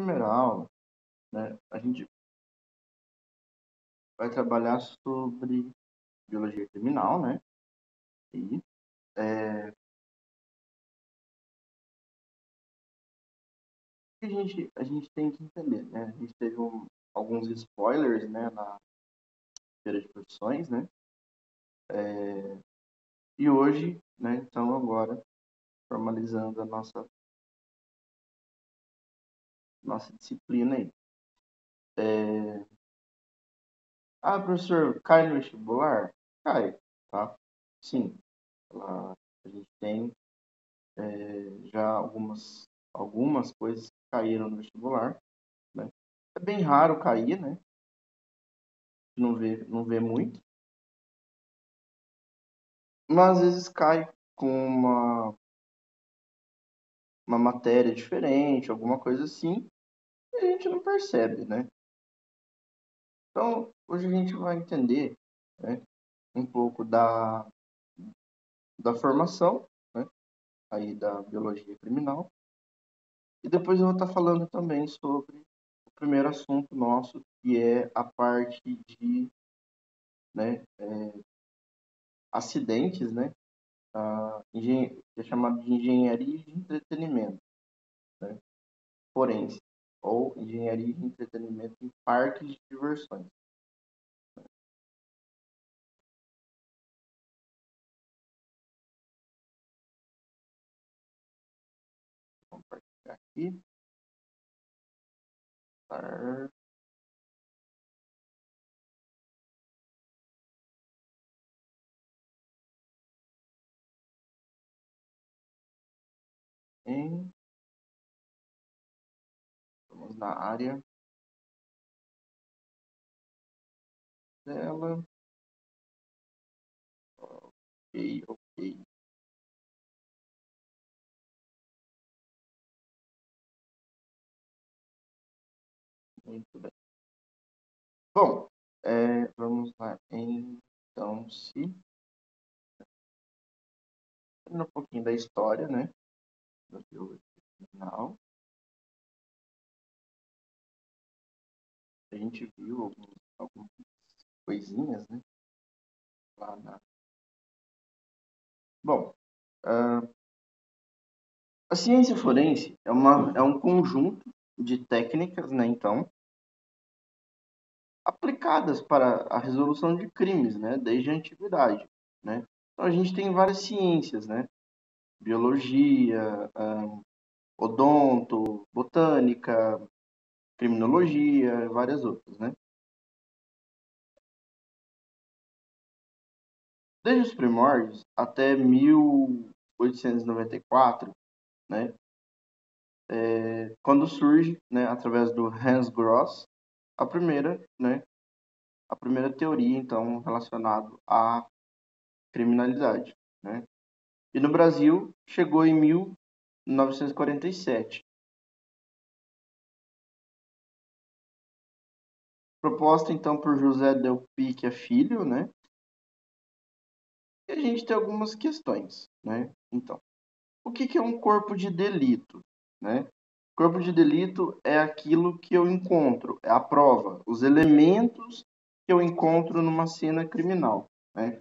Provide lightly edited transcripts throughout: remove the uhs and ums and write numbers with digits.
primeira aula, né, a gente vai trabalhar sobre biologia criminal, né? E a gente tem que entender, né? A gente teve alguns spoilers, né, na feira de profissões, né? E hoje, né, então agora, formalizando a nossa disciplina aí. Professor, cai no vestibular? Cai, tá? Sim, a gente tem já algumas coisas que caíram no vestibular, né? É bem raro cair, né? Não vê muito, mas às vezes cai com uma matéria diferente, alguma coisa assim, e a gente não percebe, né? Então, hoje a gente vai entender, né, um pouco da formação, né, aí da biologia criminal, e depois eu vou estar falando também sobre o primeiro assunto nosso, que é a parte de, né, acidentes, né, que é chamado de engenharia de entretenimento, né, forense, ou engenharia de entretenimento em parques de diversões. Vou compartilhar aqui. Tá. Vamos na área dela. Ok, ok. Muito bem. Bom, vamos lá. Então, um pouquinho da história, né? Da biologia criminal. A gente viu algumas coisinhas, né? Lá na... Bom, a ciência forense é um conjunto de técnicas, né? Então, aplicadas para a resolução de crimes, né? Desde a antiguidade, né? Então, a gente tem várias ciências, né? Biologia, odonto, botânica, criminologia, várias outras, né? Desde os primórdios até 1894, né? Quando surge, né, através do Hans Gross, a primeira, né, a primeira teoria, então, relacionada à criminalidade, né? E no Brasil chegou em 1947. Proposta, então, por José Delpica Filho, né? E a gente tem algumas questões, né? Então, o que é um corpo de delito, né? Corpo de delito é aquilo que eu encontro, é a prova, os elementos que eu encontro numa cena criminal, né?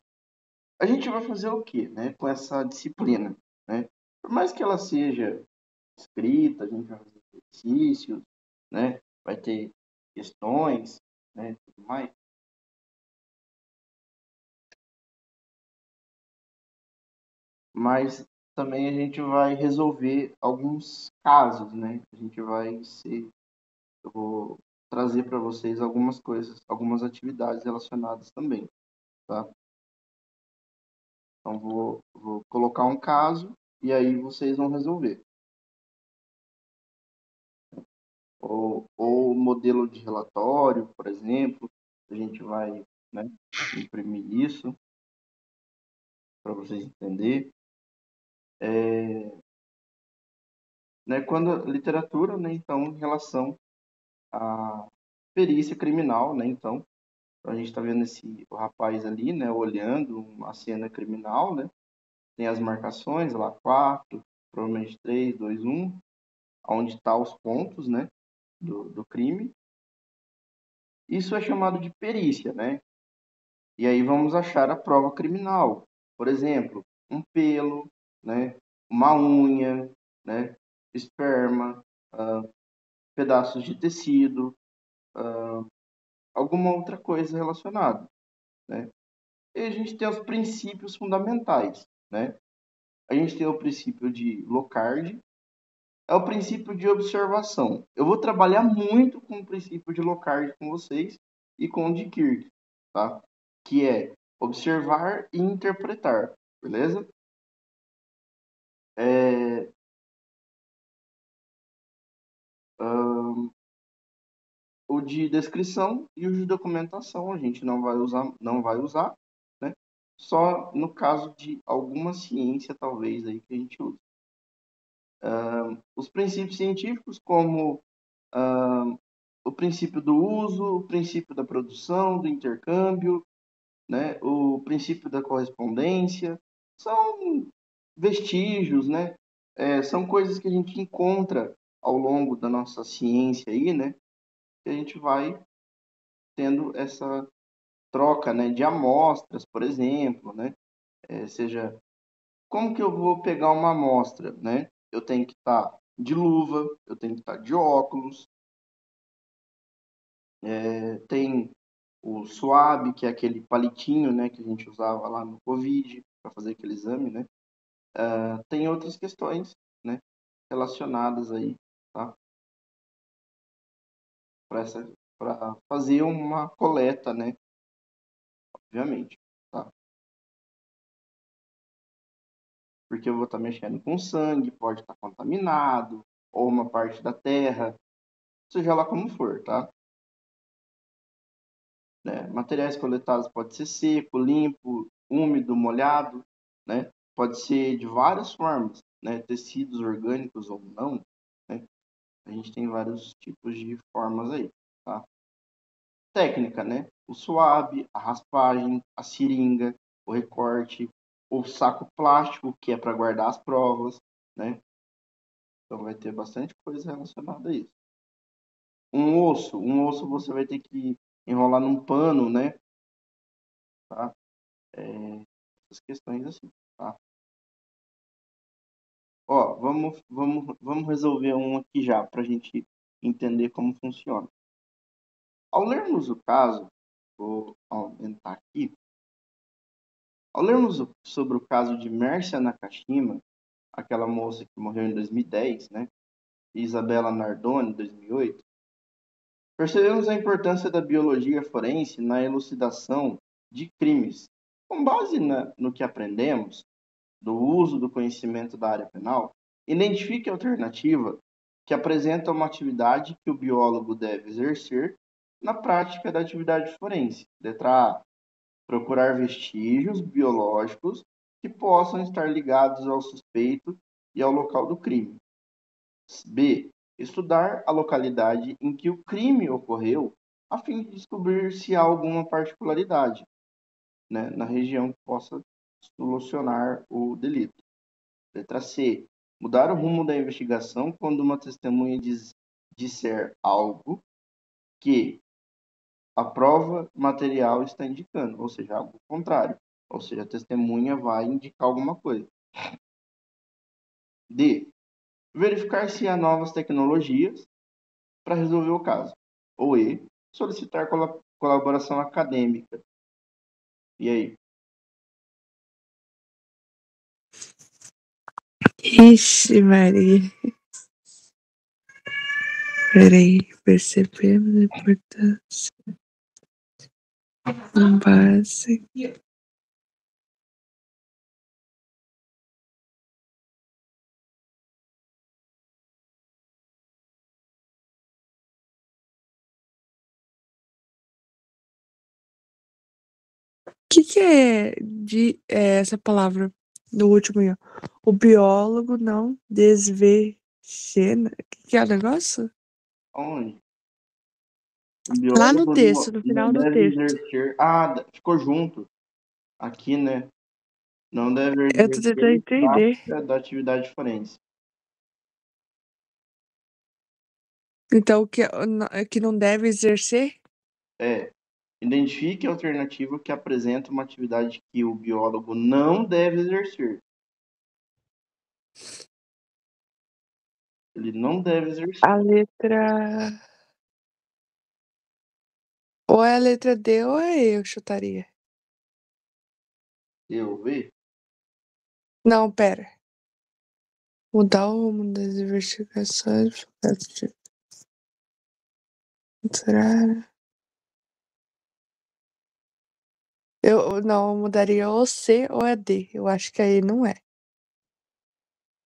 A gente vai fazer o quê, né, com essa disciplina, né? Por mais que ela seja escrita, a gente vai fazer exercícios, né? Vai ter questões, né, tudo mais. Mas também a gente vai resolver alguns casos, né? A gente vai ser, eu vou trazer para vocês algumas coisas, algumas atividades relacionadas também, tá? Então vou colocar um caso e aí vocês vão resolver. Ou modelo de relatório, por exemplo, a gente vai, né, imprimir isso para vocês entenderem. Né, quando a literatura, né, então, em relação à perícia criminal, né, então, a gente está vendo o rapaz ali, né, olhando uma cena criminal, né, tem as marcações lá, 4, provavelmente 3, 2, 1, onde tá os pontos, né, do crime. Isso é chamado de perícia, né? E aí vamos achar a prova criminal. Por exemplo, um pelo, né? Uma unha, né? Esperma, pedaços de tecido, alguma outra coisa relacionada, né? E a gente tem os princípios fundamentais, né? A gente tem o princípio de Locard, é o princípio de observação. Eu vou trabalhar muito com o princípio de Locard com vocês e com o de Kirk, tá? Que é observar e interpretar, beleza? O de descrição e o de documentação a gente não vai usar, né? Só no caso de alguma ciência, talvez, aí que a gente use. Os princípios científicos, como o princípio do uso, o princípio da produção, do intercâmbio, né? O princípio da correspondência, são vestígios, né? São coisas que a gente encontra ao longo da nossa ciência aí, né? Que a gente vai tendo essa troca, né, de amostras, por exemplo, né? Seja, como que eu vou pegar uma amostra, né? Eu tenho que estar de luva, eu tenho que estar de óculos, tem o swab, que é aquele palitinho, né, que a gente usava lá no Covid para fazer aquele exame, né? Tem outras questões, né, relacionadas aí, tá? Para fazer uma coleta, né? Obviamente, tá? Porque eu vou estar mexendo com sangue, pode estar contaminado, ou uma parte da terra, seja lá como for, tá? Né? Materiais coletados pode ser seco, limpo, úmido, molhado, né? Pode ser de várias formas, né? Tecidos orgânicos ou não, né? A gente tem vários tipos de formas aí, tá? Técnica, né? O suave, a raspagem, a seringa, o recorte, o saco plástico, que é para guardar as provas, né? Então vai ter bastante coisa relacionada a isso. Um osso você vai ter que enrolar num pano, né? Tá? Essas questões assim, tá? Ó, vamos resolver um aqui já, para a gente entender como funciona. Ao lermos o caso, vou aumentar aqui. Ao lermos sobre o caso de Mércia Nakashima, aquela moça que morreu em 2010, né? E Isabela Nardoni, em 2008, percebemos a importância da biologia forense na elucidação de crimes. Com base no que aprendemos, do uso do conhecimento da área penal, identifique a alternativa que apresenta uma atividade que o biólogo deve exercer na prática da atividade forense. Letra A. Procurar vestígios biológicos que possam estar ligados ao suspeito e ao local do crime. B. Estudar a localidade em que o crime ocorreu a fim de descobrir se há alguma particularidade, né, na região que possa solucionar o delito. Letra C. Mudar o rumo da investigação quando uma testemunha disser algo que a prova material está indicando, ou seja, algo contrário. Ou seja, a testemunha vai indicar alguma coisa. D. Verificar se há novas tecnologias para resolver o caso. Ou E. Solicitar colaboração acadêmica. E aí? Ixi, Maria. Peraí, percebemos a importância com base. O que é essa palavra do último aí, ó? O biólogo não desvexena. O que é o negócio? Onde? O Lá no biólogo texto, no não final do deve texto. exercer. Ah, ficou junto. Aqui, né? Não deve Eu tô tentando exercer entender. prática da atividade forense. Então, que não deve exercer? Identifique a alternativa que apresenta uma atividade que o biólogo não deve exercer. Ele não deve exercer. A letra. Ou é a letra D ou é E, eu chutaria. Eu ver? Não, pera. Mudar o rumo das investigações. Será? Eu não mudaria ou C ou é D. Eu acho que aí não é.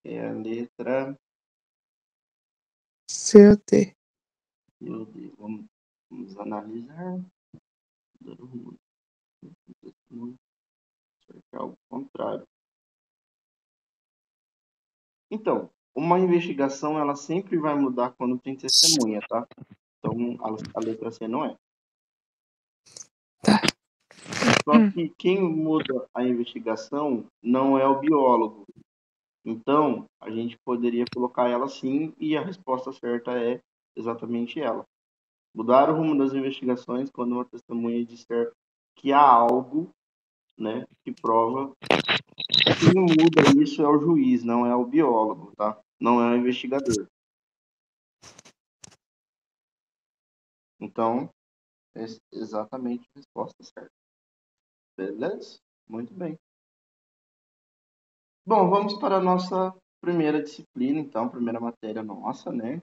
É a letra C ou D. eu D. Vamos analisar. É o contrário. Então, uma investigação ela sempre vai mudar quando tem testemunha, tá? Então, a letra C não é. Tá. Só que quem muda a investigação não é o biólogo. Então, a gente poderia colocar ela sim e a resposta certa é exatamente ela. Mudar o rumo das investigações quando uma testemunha disser que há algo, né, que prova. Quem muda isso é o juiz, não é o biólogo, tá? Não é o investigador. Então, é exatamente a resposta certa. Beleza? Muito bem. Bom, vamos para a nossa primeira disciplina, então, primeira matéria nossa, né?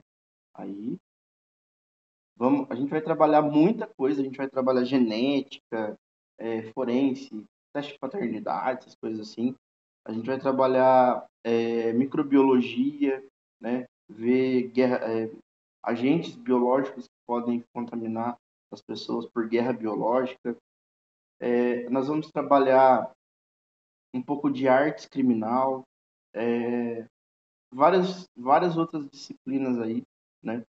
Aí, a gente vai trabalhar muita coisa, a gente vai trabalhar genética, forense, teste de paternidade, essas coisas assim. A gente vai trabalhar microbiologia, né? Ver agentes biológicos que podem contaminar as pessoas por guerra biológica. Nós vamos trabalhar um pouco de artes criminal, várias outras disciplinas aí, né?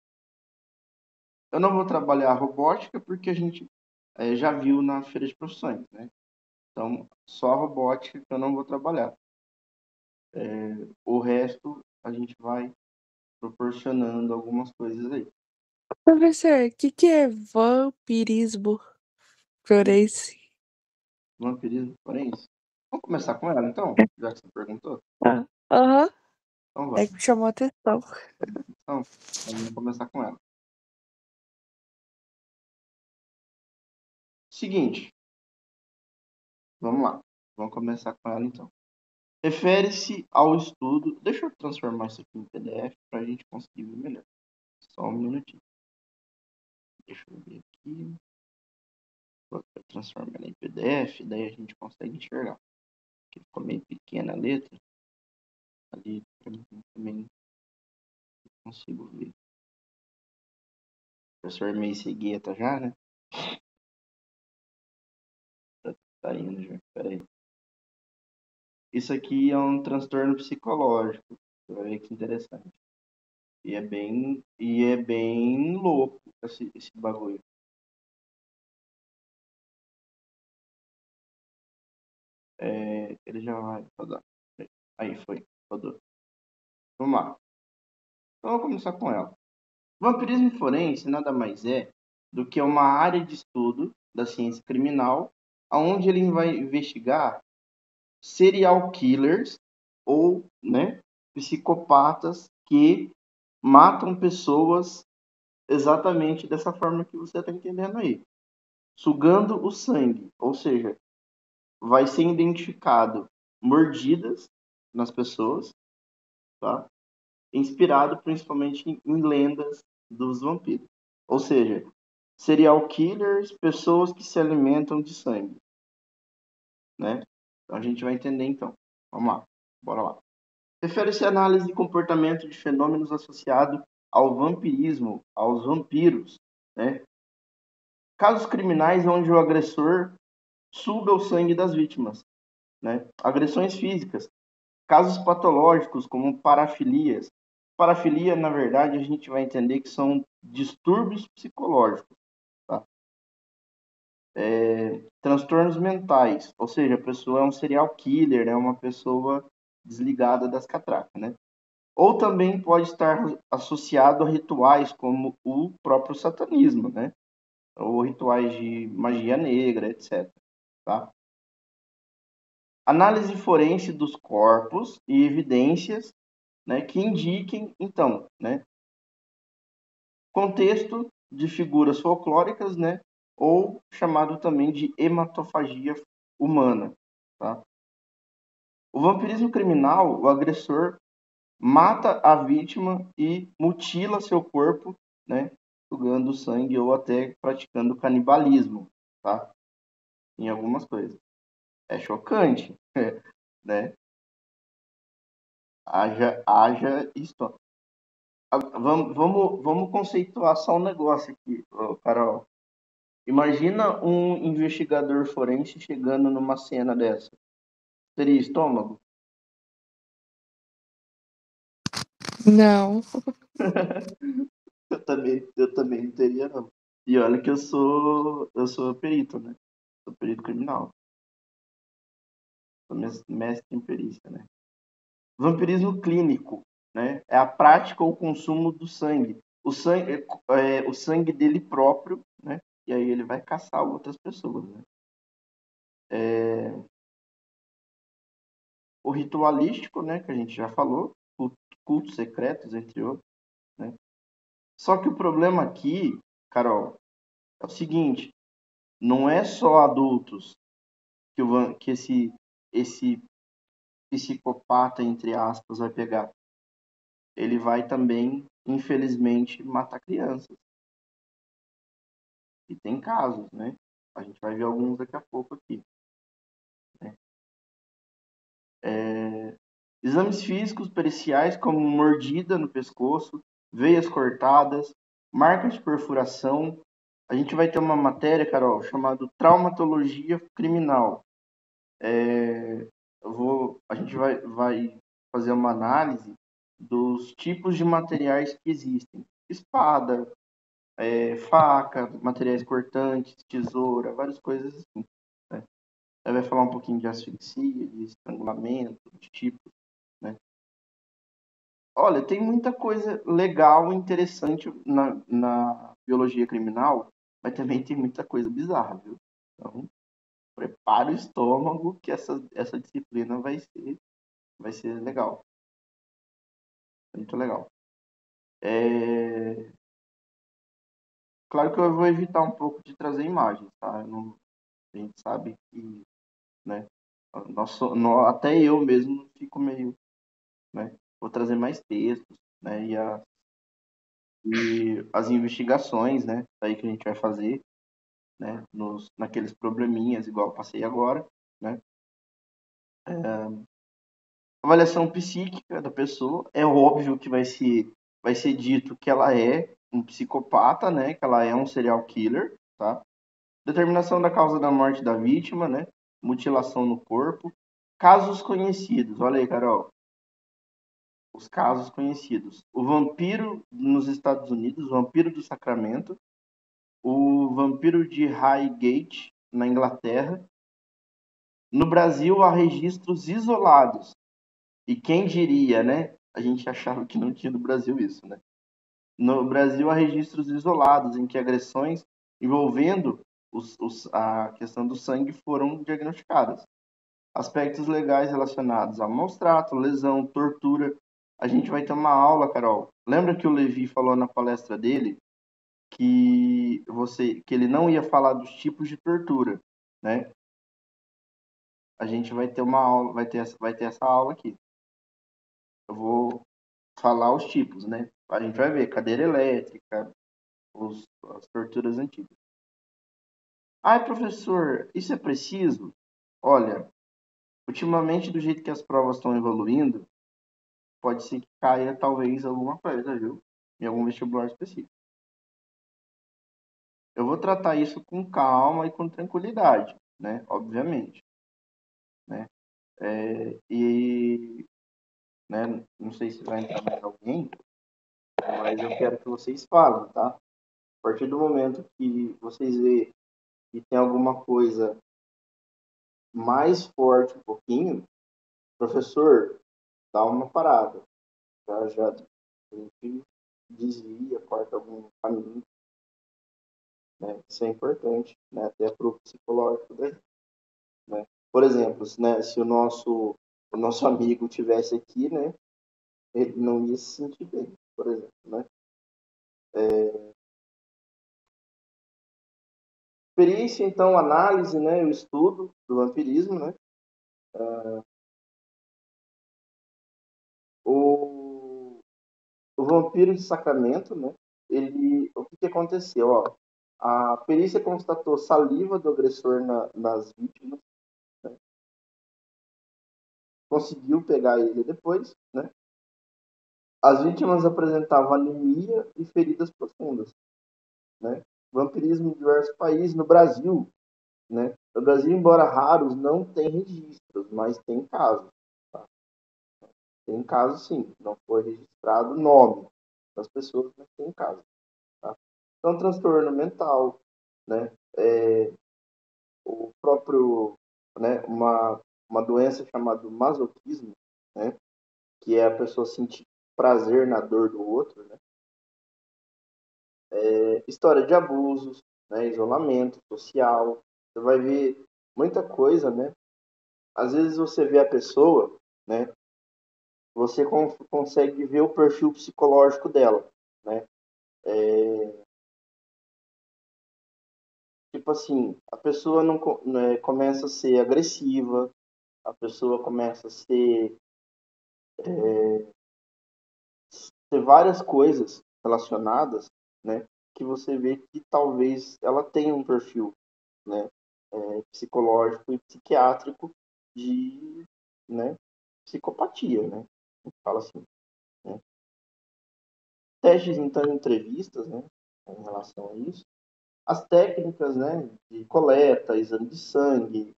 Eu não vou trabalhar robótica porque a gente já viu na feira de profissões, né? Então, só a robótica que eu não vou trabalhar. O resto a gente vai proporcionando algumas coisas aí. Professor, o que é vampirismo forense? Vampirismo forense? Vamos começar com ela, então? Já que você perguntou. Ah, aham. Então vai. É que me chamou a atenção. Então, vamos começar com ela. Seguinte, vamos lá. Vamos começar com ela, então. Refere-se ao estudo... Deixa eu transformar isso aqui em PDF para a gente conseguir ver melhor. Só um minutinho. Deixa eu ver aqui. Vou transformar ela em PDF, daí a gente consegue enxergar. Porque ficou meio pequena a letra. Ali também não consigo ver. Professor meio cegueta já, né? Tá indo já. Peraí. Isso aqui é um transtorno psicológico. Você vai ver que interessante. E é bem louco esse bagulho. Ele já vai rodar. Aí foi. Rodou. Vamos lá. Então vamos começar com ela. Vampirismo forense nada mais é do que uma área de estudo da ciência criminal, onde ele vai investigar serial killers ou, né, psicopatas que matam pessoas exatamente dessa forma que você está entendendo aí, sugando o sangue, ou seja, vai ser identificado mordidas nas pessoas, tá? Inspirado principalmente em lendas dos vampiros. Ou seja, serial killers, pessoas que se alimentam de sangue, né? Então a gente vai entender então. Vamos lá, bora lá. Refere-se à análise de comportamento de fenômenos associados ao vampirismo, aos vampiros, né? Casos criminais onde o agressor suga o sangue das vítimas, né? Agressões físicas, casos patológicos como parafilias. Parafilia, na verdade, a gente vai entender que são distúrbios psicológicos, tá? Transtornos mentais, ou seja, a pessoa é um serial killer, é uma pessoa desligada das catracas, né? Ou também pode estar associado a rituais como o próprio satanismo, né? Ou rituais de magia negra, etc. Tá? Análise forense dos corpos e evidências, né, que indiquem, então, né, contexto de figuras folclóricas, né, ou chamado também de hematofagia humana. Tá? O vampirismo criminal, o agressor mata a vítima e mutila seu corpo, né, sugando sangue ou até praticando canibalismo, tá? Em algumas coisas. É chocante, né? Haja história. Vamos conceituar só um negócio aqui, Carol. Imagina um investigador forense chegando numa cena dessa. Seria estômago? Não. Eu também não teria, não. E olha que eu sou perito, né? Sou perito criminal. Sou mestre em perícia, né? Vampirismo clínico, né? É a prática ou consumo do sangue. O sangue dele próprio, né? E aí ele vai caçar outras pessoas, né? O ritualístico, né? Que a gente já falou, cultos secretos, entre outros, né? Só que o problema aqui, Carol, é o seguinte: não é só adultos que esse psicopata, entre aspas, vai pegar. Ele vai também, infelizmente, matar crianças. E tem casos, né? A gente vai ver alguns daqui a pouco aqui. Né? Exames físicos periciais, como mordida no pescoço, veias cortadas, marcas de perfuração. A gente vai ter uma matéria, Carol, chamada traumatologia criminal. A gente vai fazer uma análise dos tipos de materiais que existem. Espada, faca, materiais cortantes, tesoura, várias coisas assim. Né? Aí vai falar um pouquinho de asfixia, de estrangulamento, de tipo, né? Olha, tem muita coisa legal e interessante na biologia criminal, mas também tem muita coisa bizarra, viu? Então, prepara o estômago que essa disciplina vai ser legal, muito legal. Claro que eu vou evitar um pouco de trazer imagens, tá? A gente sabe que, né, até eu mesmo fico meio, né? Vou trazer mais textos, né? E as investigações, né? Aí que a gente vai fazer, né? Naqueles probleminhas, igual eu passei agora, né? Avaliação psíquica da pessoa. É óbvio que vai ser dito que ela é um psicopata, né? Que ela é um serial killer, tá? Determinação da causa da morte da vítima, né? Mutilação no corpo. Casos conhecidos. Olha aí, Carol. Os casos conhecidos. O vampiro nos Estados Unidos, o vampiro do Sacramento. O vampiro de Highgate, na Inglaterra. No Brasil, há registros isolados. E quem diria, né? A gente achava que não tinha no Brasil isso, né? No Brasil, há registros isolados em que agressões envolvendo a questão do sangue foram diagnosticadas. Aspectos legais relacionados a maus trato, lesão, tortura. A gente vai ter uma aula, Carol. Lembra que o Levi falou na palestra dele que ele não ia falar dos tipos de tortura, né? A gente vai ter uma aula, vai ter essa aula aqui. Eu vou falar os tipos, né? A gente vai ver cadeira elétrica, as torturas antigas. Ai, professor, isso é preciso? Olha, ultimamente, do jeito que as provas estão evoluindo, pode ser que caia talvez alguma coisa, viu? Em algum vestibular específico. Eu vou tratar isso com calma e com tranquilidade, né? Obviamente, né? E, né? Não sei se vai entrar mais alguém, mas eu quero que vocês falem, tá? A partir do momento que vocês veem que tem alguma coisa mais forte um pouquinho, professor, dá uma parada, já a gente desvia, corta algum caminho, né? Isso é importante, né? Até para o psicológico da gente, né? Por exemplo, né, se o nosso amigo tivesse aqui, né, ele não ia se sentir bem, por exemplo, né? Perícia, então, análise, né, o estudo do vampirismo, né? O, o vampiro de Sacramento, né? O que aconteceu, ó? A perícia constatou saliva do agressor nas vítimas, né? Conseguiu pegar ele depois, né? As vítimas apresentavam anemia e feridas profundas, né? Vampirismo em diversos países, no Brasil, né? No Brasil, embora raros, não tem registros, mas tem casos. Tá? Tem casos, sim. Não foi registrado o nome das pessoas, mas tem casos. Tá? Então, transtorno mental, né? O próprio, né? Uma doença chamada masoquismo, né? Que é a pessoa sentir prazer na dor do outro, né? História de abusos, né? Isolamento social. Você vai ver muita coisa, né? Às vezes você vê a pessoa, né? Você consegue ver o perfil psicológico dela, né? Tipo assim, a pessoa não né, começa a ser agressiva, a pessoa começa a ter várias coisas relacionadas, né? Que você vê que talvez ela tenha um perfil, né? Psicológico e psiquiátrico de, né? Psicopatia, né? Fala assim, né? Testes, então, em entrevistas, né? Em relação a isso. As técnicas, né, de coleta, exame de sangue,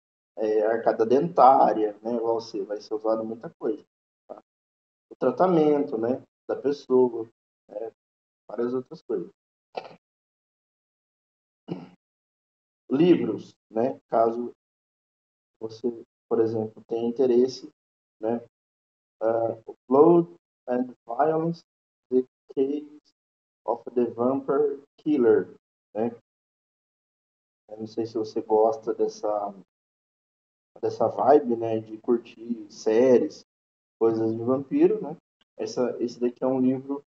arcada dentária, né, vai ser usado muita coisa. Tá? O tratamento, né, da pessoa, várias outras coisas. Livros, né, caso você, por exemplo, tenha interesse, né, Blood and Violence, The Case of the Vampire Killer, né? Eu não sei se você gosta dessa vibe, né, de curtir séries, coisas de vampiro, né? Esse daqui é um livro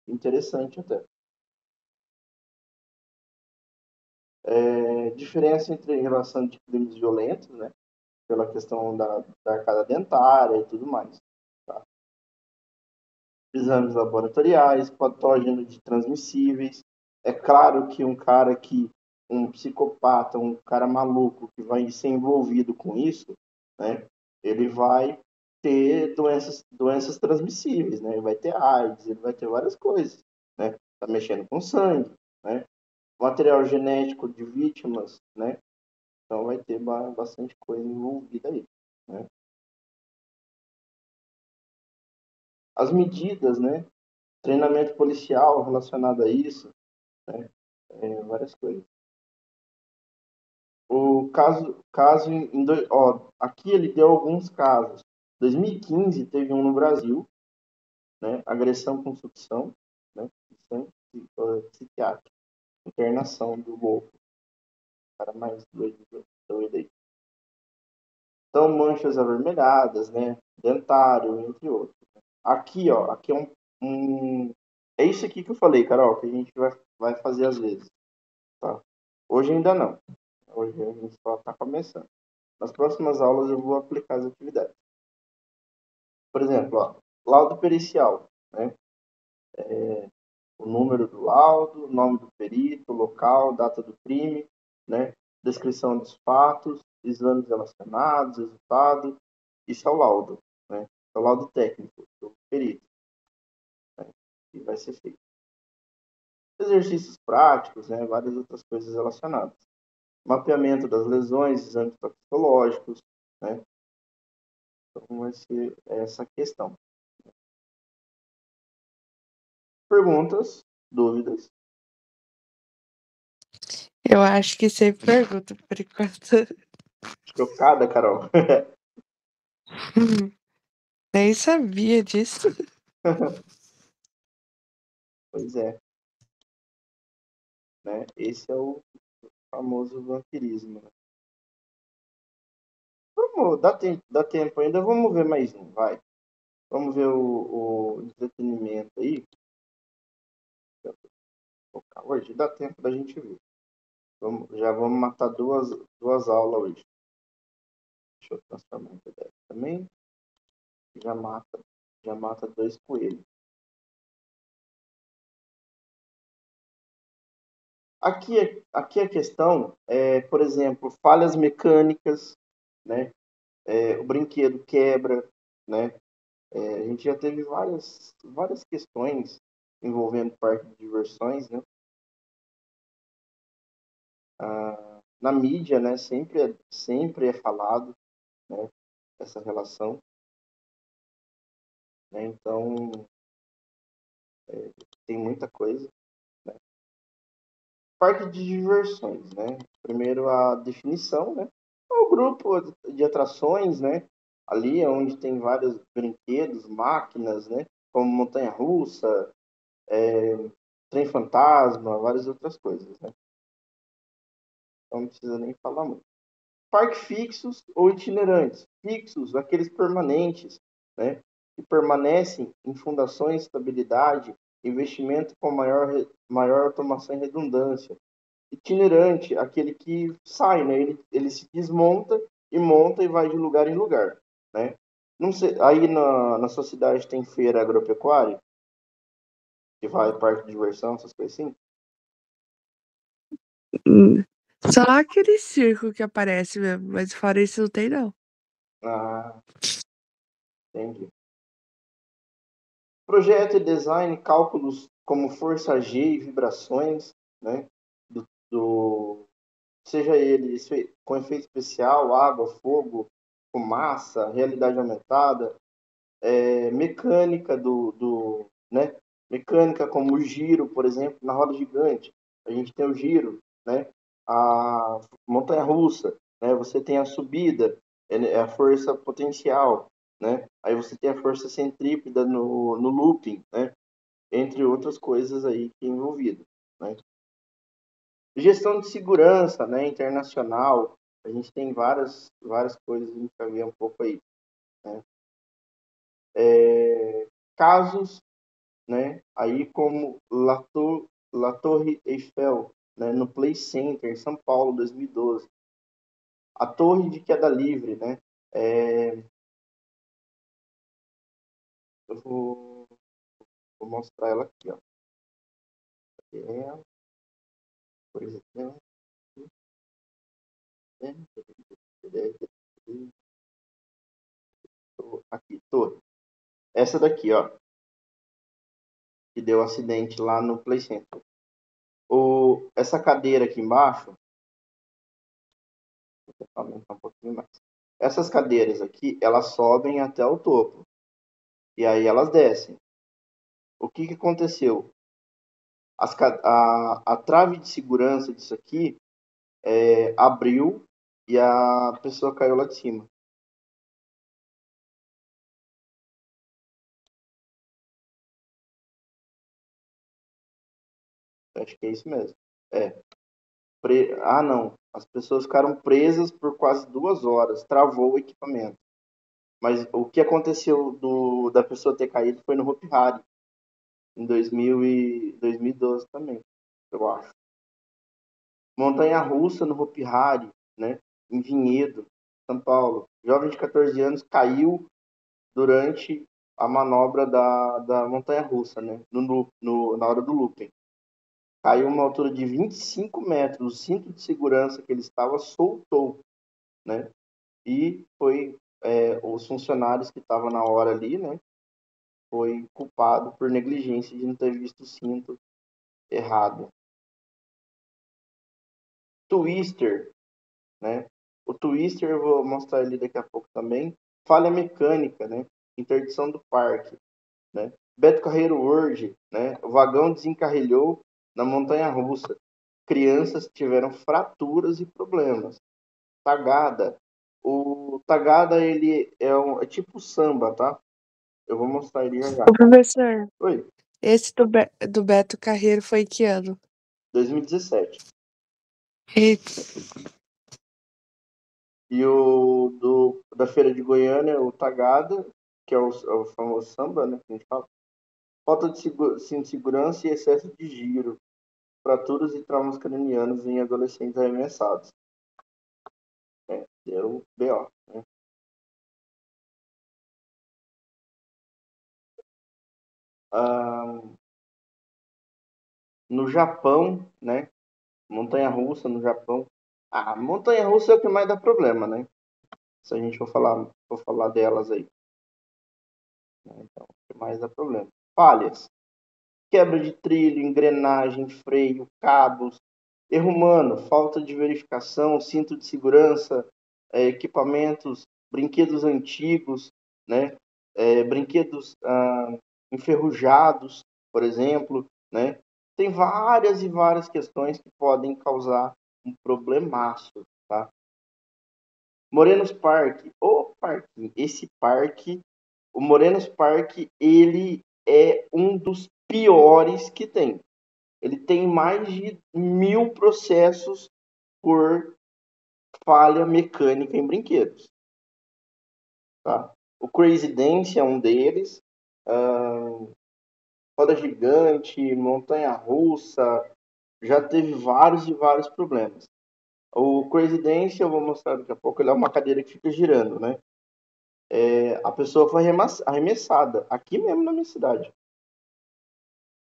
interessante até. Diferença entre relação de crimes violentos, né? Pela questão da arcada dentária e tudo mais. Tá? Exames laboratoriais, patógenos de transmissíveis. É claro que um psicopata, um cara maluco que vai ser envolvido com isso, né? Ele vai ter doenças transmissíveis, né? Ele vai ter AIDS, ele vai ter várias coisas, né? Tá mexendo com sangue, né? Material genético de vítimas, né? Então vai ter bastante coisa envolvida aí, né? As medidas, né? Treinamento policial relacionado a isso, né? Várias coisas. O caso ó, aqui ele deu alguns casos. 2015 teve um no Brasil, né? Agressão com sucção, né? Psiquiátrica, internação do louco, cara mais doido aí. Então, manchas avermelhadas, né? Dentário, entre outros. Aqui, ó, aqui é é isso aqui que eu falei, Carol, que a gente vai fazer às vezes, tá? Hoje ainda não. Hoje a gente só está começando. Nas próximas aulas eu vou aplicar as atividades. Por exemplo, ó, laudo pericial, né? O número do laudo, nome do perito, local, data do crime, né? Descrição dos fatos, exames relacionados, resultado. Isso é o laudo, né? É o laudo técnico do perito, né? Que vai ser feito. Exercícios práticos, né? Várias outras coisas relacionadas. Mapeamento das lesões, exames toxicológicos, né? Então vai ser essa questão. Perguntas, dúvidas? Eu acho que sem pergunta por enquanto. Chocada, Carol? Nem sabia disso. Pois é, né? Esse é o famoso vampirismo, né? Vamos, dá tempo ainda, vamos ver mais um, vai. Vamos ver o entretenimento aí. Hoje dá tempo da gente ver. Já vamos matar duas aulas hoje. Deixa eu transformar em PDF também. Já mata, já mata dois coelhos. Aqui a questão é, por exemplo, falhas mecânicas, né? O brinquedo quebra, né? A gente já teve várias questões envolvendo parque de diversões, né? Na mídia, né? Sempre é falado, né? Essa relação, né? Então tem muita coisa. Parque de diversões, né? Primeiro a definição, né? É um grupo de atrações, né? Ali é onde tem vários brinquedos, máquinas, né? Como montanha-russa, trem fantasma, várias outras coisas, né? Então não precisa nem falar muito. Parques fixos ou itinerantes. Fixos, aqueles permanentes, né? Que permanecem em fundações, estabilidade, investimento com maior automação e redundância. Itinerante, aquele que sai, né? Ele se desmonta e monta e vai de lugar em lugar, né? Não sei, aí na sua cidade tem feira agropecuária, que vai parque de diversão, essas coisas assim? Hum. Só aquele circo que aparece mesmo, mas fora isso não tem não. Ah, entendi. Projeto e design, cálculos como força G e vibrações, né? Do seja ele com efeito especial, água, fogo, fumaça, realidade aumentada, mecânica né? Mecânica como o giro, por exemplo, na roda gigante. A gente tem o giro, né? A montanha-russa, né? Você tem a subida, é a força potencial, né? Aí você tem a força centrípeta no looping, né? Entre outras coisas aí que é envolvido, né? Gestão de segurança, né? Internacional. A gente tem várias coisas que a gente vai ver um pouco aí, né? Casos, né? Aí como La Torre Eiffel, né? No Play Center, em São Paulo, 2012. A Torre de Queda Livre, né? Eu vou mostrar ela aqui, ó. É, coisa aqui, torre. Essa daqui, ó, que deu acidente lá no Play Center. Essa cadeira aqui embaixo, vou aumentar um pouquinho mais. Essas cadeiras aqui, elas sobem até o topo. E aí elas descem. O que aconteceu? A trave de segurança disso aqui abriu e a pessoa caiu lá de cima. Acho que é isso mesmo. É. Não. As pessoas ficaram presas por quase 2 horas. Travou o equipamento. Mas o que aconteceu da pessoa ter caído foi no Hopi Hari, em 2012 também, eu acho. Montanha-russa no Hopi Hari, né? Em Vinhedo, São Paulo. Jovem de 14 anos caiu durante a manobra da montanha-russa, né? Na hora do looping. Caiu uma altura de 25 metros. O cinto de segurança que ele estava soltou, né? E foi os funcionários que estavam na hora ali, né? Foi culpado por negligência de não ter visto o cinto errado. Twister, né? O Twister eu vou mostrar ele daqui a pouco também. Falha mecânica, né? Interdição do parque, né? Beto Carreiro World, né? O vagão desencarrilhou na montanha-russa. Crianças tiveram fraturas e problemas. Tagada. O Tagada, ele é tipo samba, tá? Eu vou mostrar ele já já. Ô, professor, Oi, esse do Beto Carreiro foi que ano? 2017. Eita, E o da Feira de Goiânia, o Tagada, que é o famoso samba, né? Que a gente fala. Falta de cinto de segurança e excesso de giro. Fraturas e traumas cranianos em adolescentes arremessados. Deu BO. Né? No Japão, né? Montanha-russa no Japão. Ah, montanha-russa é o que mais dá problema, né? Se a gente for falar delas aí. Né? Então, o que mais dá problema? Falhas. Quebra de trilho, engrenagem, freio, cabos. Erro humano, falta de verificação, cinto de segurança, equipamentos, brinquedos antigos, né? Brinquedos enferrujados, por exemplo, né? Tem várias e várias questões que podem causar um problemaço, tá? Morenos Park, esse parque, o Morenos Park, ele é um dos piores que tem. Ele tem mais de 1.000 processos por falha mecânica em brinquedos. Tá? O Crazy Dance é um deles. Roda gigante, montanha-russa, já teve vários e vários problemas. O Crazy Dance, eu vou mostrar daqui a pouco, ele é uma cadeira que fica girando, né? A pessoa foi arremessada, aqui mesmo na minha cidade.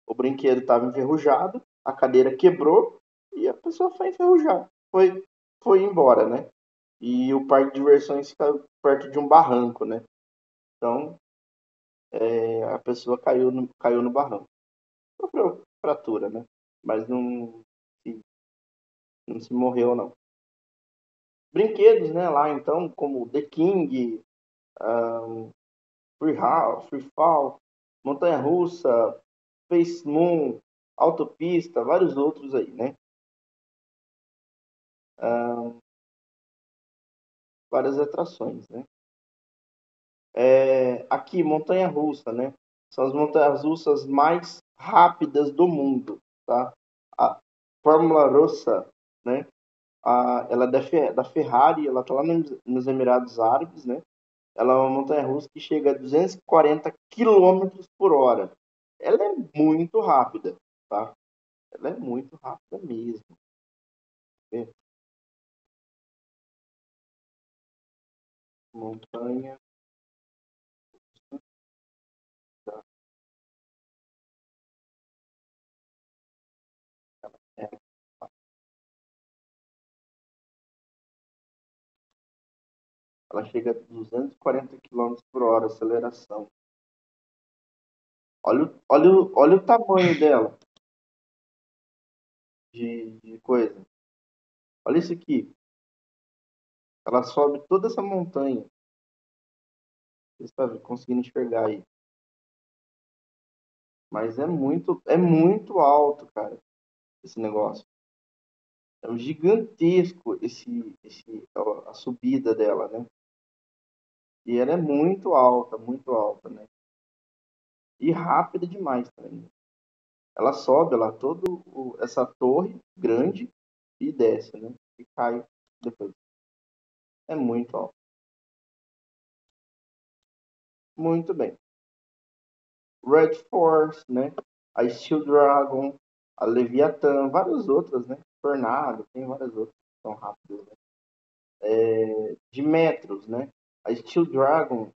O brinquedo estava enferrujado, a cadeira quebrou e a pessoa foi enferrujada. Foi embora, né? E o parque de diversões fica perto de um barranco, né? Então, a pessoa caiu no barranco. Sofreu fratura, né? Mas não se morreu, não. Brinquedos, né? Lá, então, como The King, Free Fall, Montanha-Russa, Space Moon, Autopista, vários outros aí, né? Várias atrações, né? Aqui, montanha-russa, né? São as montanhas-russas mais rápidas do mundo, tá? A Fórmula Rossa, né? Ela é da Ferrari, ela tá lá nos Emirados Árabes, né? Ela é uma montanha-russa que chega a 240 quilômetros por hora. Ela é muito rápida, tá? Ela é muito rápida mesmo. Né? Montanha. Tá? É, ela chega a 240 quilômetros por hora, aceleração. Olha o tamanho dela de coisa. Olha isso aqui. Ela sobe toda essa montanha. Você está conseguindo enxergar aí. Mas é muito alto, cara, esse negócio. É um gigantesco a subida dela, né? E ela é muito alta, né? E rápida demais também. Ela sobe lá toda essa torre grande e desce, né? E cai depois. É muito alto. Muito bem. Red Force, né? A Steel Dragon, a Leviathan, várias outras, né? Tornado, tem várias outras que são rápidas, né? De metros, né? A Steel Dragon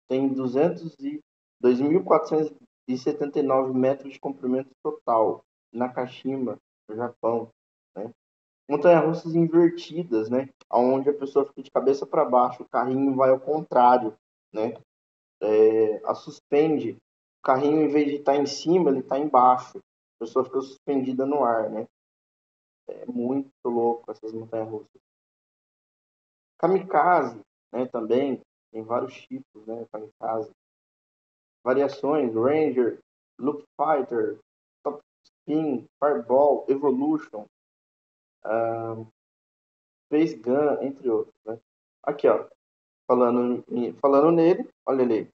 tem 2.479 metros de comprimento total na Kashima, no Japão, né? Montanhas-russas invertidas, né? Onde a pessoa fica de cabeça para baixo, o carrinho vai ao contrário, né? A suspende, o carrinho, em vez de estar em cima, ele está embaixo. A pessoa fica suspendida no ar, né? É muito louco essas montanhas-russas. Kamikaze, né? Também tem vários tipos, né? Kamikaze. Variações: Ranger, Loop Fighter, Top Spin, Fireball, Evolution, Space Gun, entre outros, né? Aqui, ó. Falando nele, olha ele.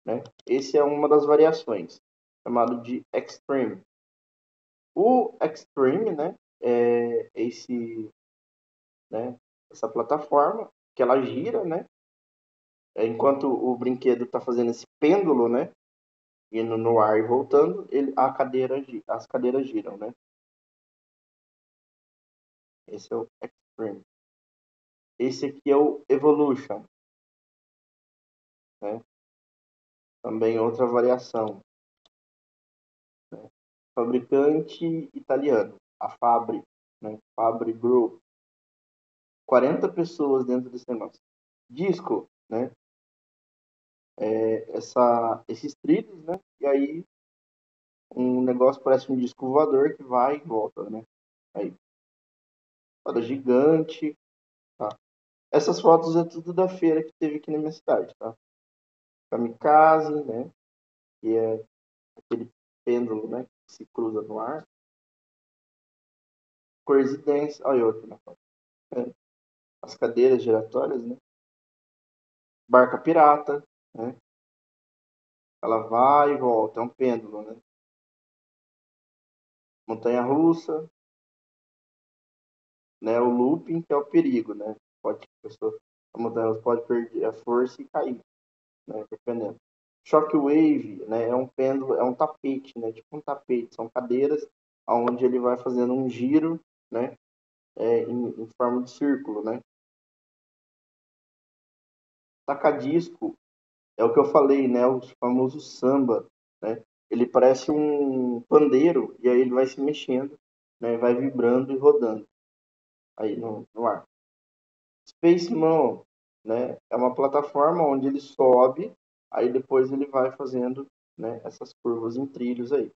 né? Esse é uma das variações, chamado de Extreme. O Extreme, né, né, essa plataforma que ela gira, né? Enquanto o brinquedo está fazendo esse pêndulo, né, indo no ar e voltando, as cadeiras giram, né? Esse é o Extreme. Esse aqui é o Evolution, né? Também outra variação. Né? Fabricante italiano, a Fabri, né? Fabri Group. 40 pessoas dentro desse negócio. Disco, né? Esses trilhos, né? E aí um negócio parece um disco voador que vai e volta, né? Aí, roda gigante, tá? Essas fotos é tudo da feira que teve aqui na minha cidade, tá? Kamikaze, né? Que é aquele pêndulo, né? Que se cruza no ar. Crazy Dance, olha outro na foto. É. As cadeiras giratórias, né? Barca pirata, né? Ela vai e volta, é um pêndulo, né? Montanha russa, né? O looping que é o perigo, né? A montanha pode perder a força e cair, né? Dependendo. Shockwave, né? É um pêndulo, é um tapete, né? Tipo um tapete, são cadeiras onde ele vai fazendo um giro, né? Em forma de círculo, né? Tacadisco é o que eu falei, né? O famoso samba, né? Ele parece um pandeiro e aí ele vai se mexendo, né? Vai vibrando e rodando aí no ar. Spaceman, né? É uma plataforma onde ele sobe, aí depois ele vai fazendo, né? Essas curvas em trilhos aí.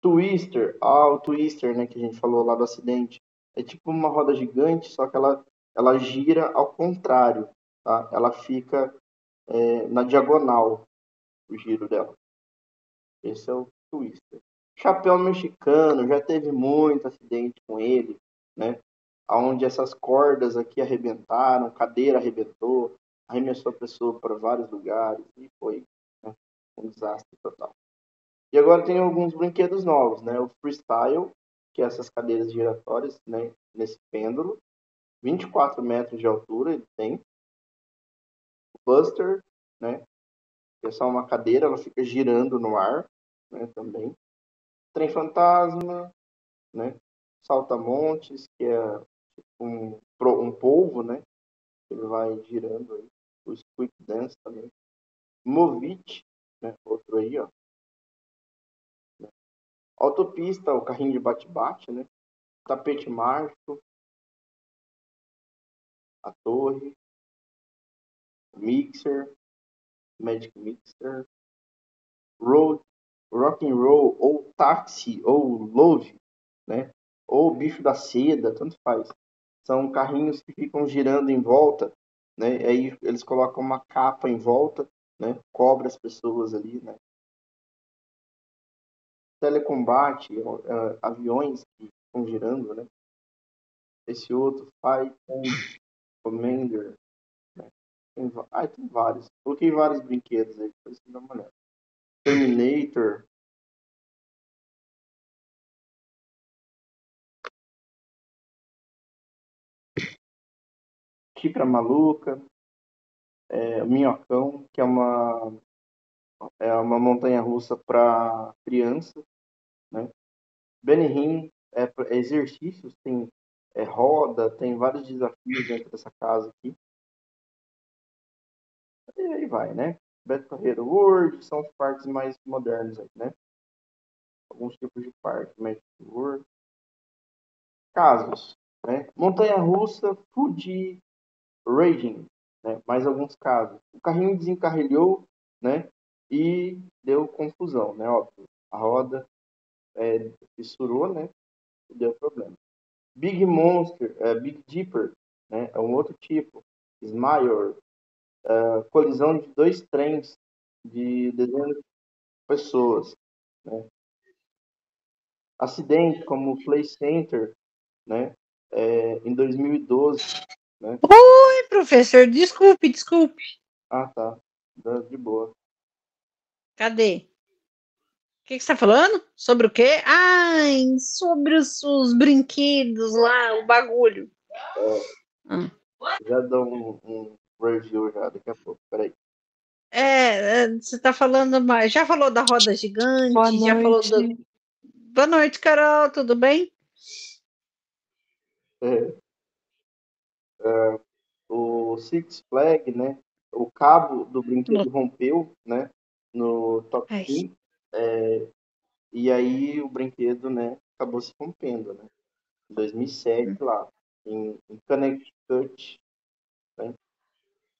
Twister, o Twister, né? Que a gente falou lá do acidente, é tipo uma roda gigante, só que ela gira ao contrário, tá? Ela fica na diagonal o giro dela. Esse é o Twister. Chapéu mexicano, já teve muito acidente com ele, né? Onde essas cordas aqui arrebentaram, cadeira arrebentou, arremessou a pessoa para vários lugares e foi, né, um desastre total. E agora tem alguns brinquedos novos, né? O Freestyle, que é essas cadeiras giratórias, né? Nesse pêndulo, 24 metros de altura ele tem. O Buster, né? Que é só uma cadeira, ela fica girando no ar, né? Também. Trem Fantasma, né? Saltamontes, que é um polvo, né? Ele vai girando aí. O Squeak Dance também. Movit, né? Outro aí, ó. Autopista, o carrinho de bate-bate, né? Tapete mágico, a torre, mixer, Magic Mixer, road, rock and roll, ou táxi, ou love, né? Ou bicho da seda, tanto faz. São carrinhos que ficam girando em volta, né? Aí eles colocam uma capa em volta, né? Cobre as pessoas ali, né? Telecombate, aviões que ficam girando, né? Esse outro, Fight Commander, né? Tem vários. Coloquei vários brinquedos aí, pra você dar uma olhada. Terminator, Xícara Maluca, Minhocão, que é uma montanha-russa para criança, né? Benny Hinn é exercícios, tem roda, tem vários desafios dentro dessa casa aqui. E aí vai, né? Beto Carreiro World, são os parques mais modernos aí, né? Alguns tipos de parque, Magic World. Casos, né? Montanha-russa, Fuji Raging, né? Mais alguns casos. O carrinho desencarrilhou, né? E deu confusão, né? Óbvio. A roda fissurou, né? E deu problema. Big Monster, Big Dipper, né? É um outro tipo. Smile, colisão de dois trens de dezenas de pessoas, né? Acidente como o Play Center, né? Em 2012, né? Oi, professor, desculpe. Ah, tá. De boa. Cadê? O que você tá falando? Sobre o quê? Ai, sobre os brinquedos lá, o bagulho. Ah. Já dou um review já daqui a pouco. Peraí. Você tá falando mais. Já falou da roda Boa gigante? Já falou noite. do. Boa noite, Carol, tudo bem? É, o Six Flag, né? O cabo do brinquedo rompeu, né? No Top Ai. 5. E aí o brinquedo, né? Acabou se rompendo, né? Em 2007 lá, em Connecticut, né?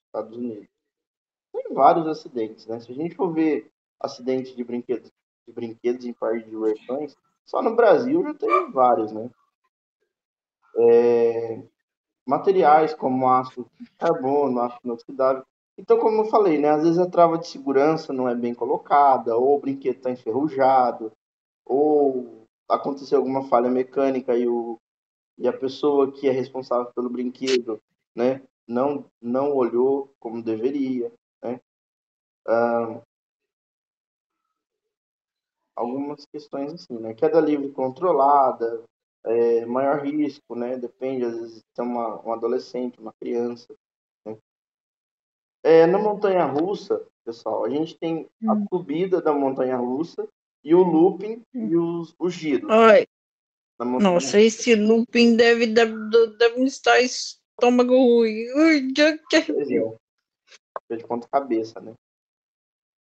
Estados Unidos. Tem vários acidentes, né? Se a gente for ver acidentes de brinquedos em parques de diversões, só no Brasil já teve vários, né? Materiais como aço de carbono, aço inoxidável. Então, como eu falei, né? Às vezes a trava de segurança não é bem colocada, ou o brinquedo está enferrujado, ou aconteceu alguma falha mecânica e a pessoa que é responsável pelo brinquedo, né? Não olhou como deveria, né? Algumas questões assim, né? Queda livre controlada, maior risco, né? Depende, às vezes tem um adolescente, uma criança, né? Na montanha-russa, pessoal, a gente tem a subida da montanha-russa e o looping e os giros Ai, da nossa, montanha-russa. esse looping deve me estar estômago ruim. Ui, que Pois arrepio. é, de ponta cabeça, né?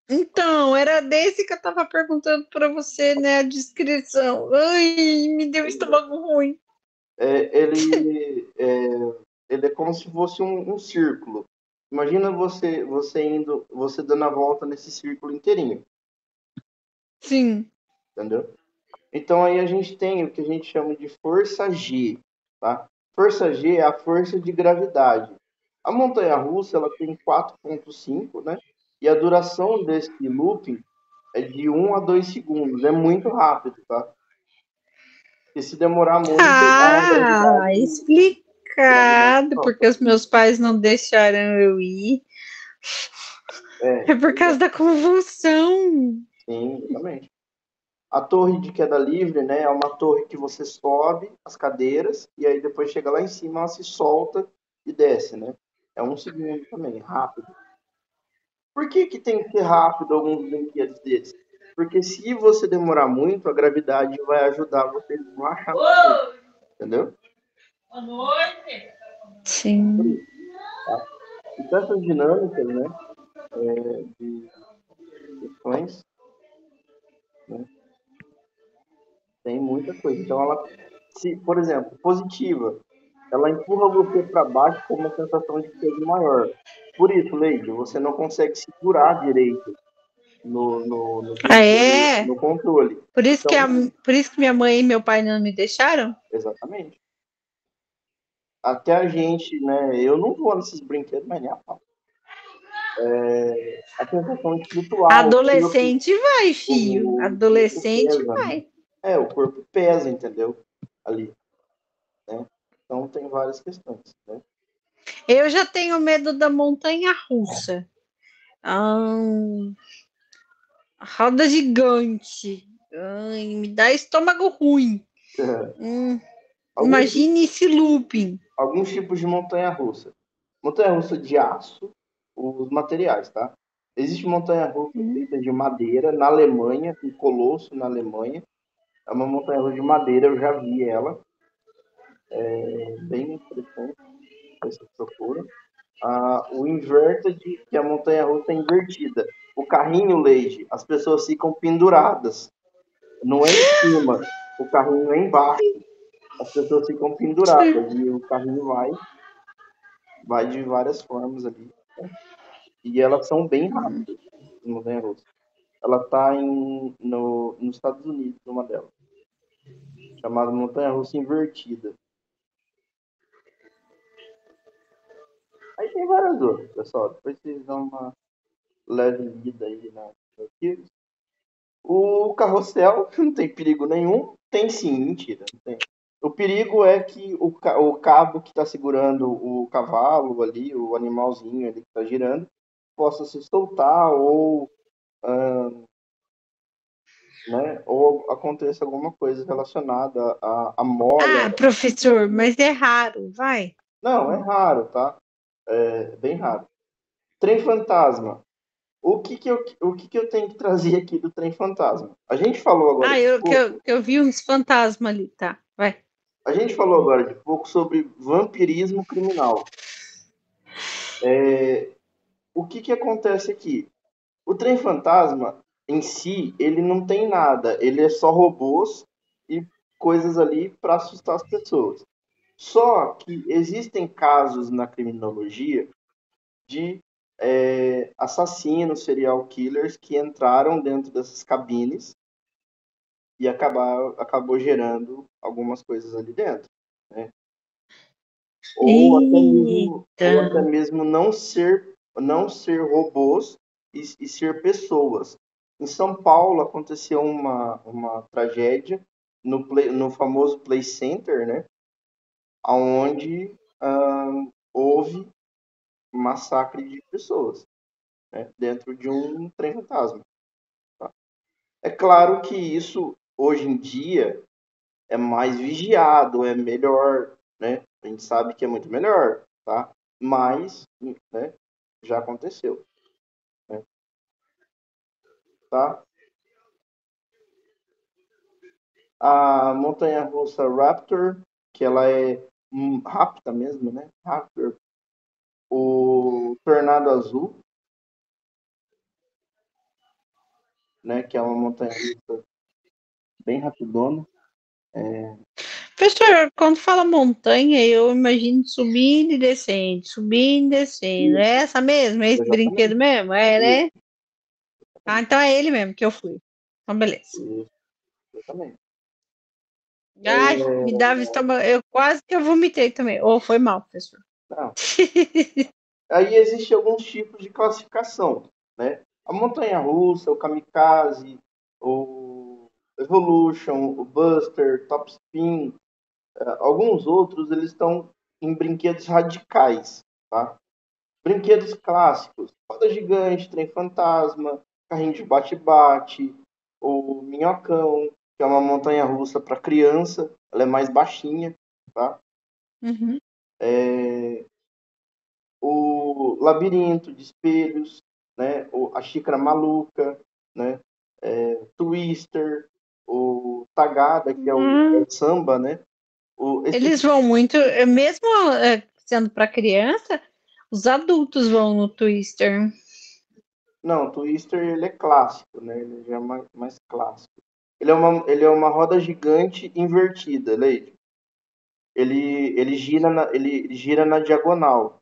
Então, era desse que eu tava perguntando para você, né? A descrição. Ai, me deu estômago ruim. Ele é como se fosse um círculo. Imagina você dando a volta nesse círculo inteirinho, Sim. entendeu? Então aí a gente tem o que a gente chama de força G, tá? Força G é a força de gravidade. A montanha-russa ela tem 4,5, né? E a duração desse looping é de 1 a 2 segundos. É muito rápido, tá? E se demorar muito, a Ah, gravidade explicado solta. porque os meus pais não deixaram eu ir. É por Pois é. causa da convulsão. Sim, exatamente. A torre de queda livre, né, é uma torre que você sobe as cadeiras e aí depois chega lá em cima, ela se solta e desce, né? É 1 segundo também, rápido. Por que que tem que ser rápido alguns brinquedos desses? Porque se você demorar muito, a gravidade vai ajudar você a relaxar, entendeu? Por Sim. isso, tá? Então essas dinâmicas, né, de questões, né, tem muita coisa. Então ela, se, por exemplo, positiva, ela empurra você para baixo com uma sensação de peso maior. Por isso, Leide, você não consegue segurar direito no Ah, brinquedo, é? no controle. Por isso que, Então, por isso que minha mãe e meu pai não me deixaram? exatamente. Até a gente, né? Eu não vou nesses brinquedos, mas nem a pau. A sensação de flutuar, Adolescente vai, filho. o corpo Adolescente pesa, né? vai. O corpo pesa, entendeu? Ali, né? Então tem várias questões, né? Eu já tenho medo da montanha russa. Ah, roda gigante. Ai, me dá estômago ruim. Hum, Alguns, imagine esse looping. alguns tipos de montanha-russa. Montanha-russa de aço, os materiais, tá? Existe montanha-russa feita de madeira na Alemanha, em Colosso, na Alemanha. É uma montanha-russa de madeira, eu já vi ela. É bem interessante, essa procura. O inverted, que é a montanha-russa é invertida. O carrinho Leide, as pessoas ficam penduradas. Não é em cima, o carrinho é embaixo. As pessoas ficam penduradas e o carrinho vai de várias formas ali. E elas são bem rápidas, as montanhas-russas. Ela está nos Estados Unidos, uma delas, chamada montanha-russa invertida. Aí tem várias outras, pessoal. Depois vocês dão uma leve lida aí na arquivos. O carrossel não tem perigo nenhum. Tem sim, mentira. Não tem. O perigo é que o cabo que está segurando o cavalo ali, o animalzinho ali que está girando, possa se soltar ou, né, ou aconteça alguma coisa relacionada à mola. Ah, professor, mas é raro, vai. Não, é raro, tá? É bem raro. Trem fantasma. O que que eu tenho que trazer aqui do trem fantasma? A gente falou agora Ah, de pouco, eu vi uns fantasmas ali, tá? Vai. a gente falou agora de pouco sobre vampirismo criminal. O que que acontece aqui? O trem fantasma em si, ele não tem nada, ele é só robôs e coisas ali para assustar as pessoas. Só que existem casos na criminologia de assassinos, serial killers que entraram dentro dessas cabines e acabou gerando algumas coisas ali dentro, né? Ou até mesmo não ser robôs e ser pessoas. Em São Paulo aconteceu uma tragédia no famoso Play Center, né? Onde houve um massacre de pessoas, né? Dentro de um trem fantasma. Tá? É claro que isso hoje em dia é mais vigiado, é melhor, né? A gente sabe que é muito melhor, tá? Mas, né, já aconteceu, né? Tá? A montanha-russa Raptor, que ela é rápida mesmo, né? Raptor. O Tornado Azul, né? Que é uma montanha-russa bem rapidona. Professor, quando fala montanha, eu imagino subindo e descendo. É Isso, essa mesmo? É esse brinquedo exatamente. mesmo? É, Isso, né? Ah, então é ele mesmo que eu fui. Então, beleza. isso, exatamente. Ai, me dava estômago. Eu quase que eu vomitei também. Ou foi mal, professor. Não. Aí existem alguns tipos de classificação, né? A montanha-russa, o kamikaze, o Evolution, o Buster, Top Spin, alguns outros eles estão em brinquedos radicais, tá? Brinquedos clássicos, roda gigante, trem fantasma, carrinho de bate-bate, o minhocão, que é uma montanha-russa para criança, ela é mais baixinha, tá? Uhum. O labirinto de espelhos, né? A xícara maluca, né? Twister, o tagada, que é o samba, né? Esse Eles vão muito, mesmo sendo para criança, os adultos vão no Twister. Não, o Twister ele é clássico, né? Ele já é mais clássico. Ele é uma roda gigante invertida, Leide. Ele gira na diagonal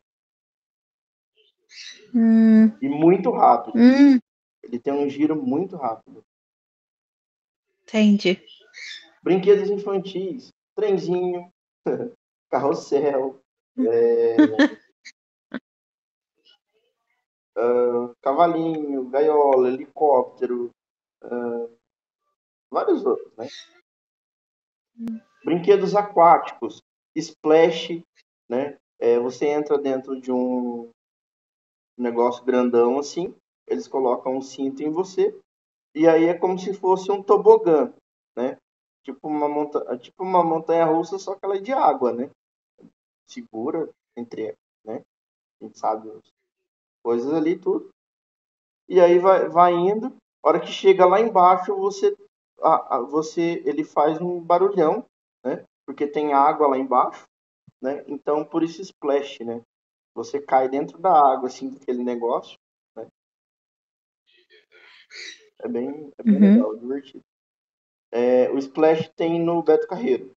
Hum, e muito rápido. hum, Ele tem um giro muito rápido. entendi. Brinquedos infantis, trenzinho, carrossel, cavalinho, gaiola, helicóptero, vários outros, né? Brinquedos aquáticos, splash, né? Você entra dentro de um negócio grandão assim, eles colocam um cinto em você e aí é como se fosse um tobogã, né? Tipo uma montanha-russa, só que ela é de água, né? Segura entre, né? A gente sabe as coisas ali tudo. E aí vai indo. A hora que chega lá embaixo, ele faz um barulhão, né? Porque tem água lá embaixo, né? Então por isso splash, né? Você cai dentro da água, assim, daquele negócio, né? É bem Uhum. legal, divertido. O splash tem no Beto Carreiro.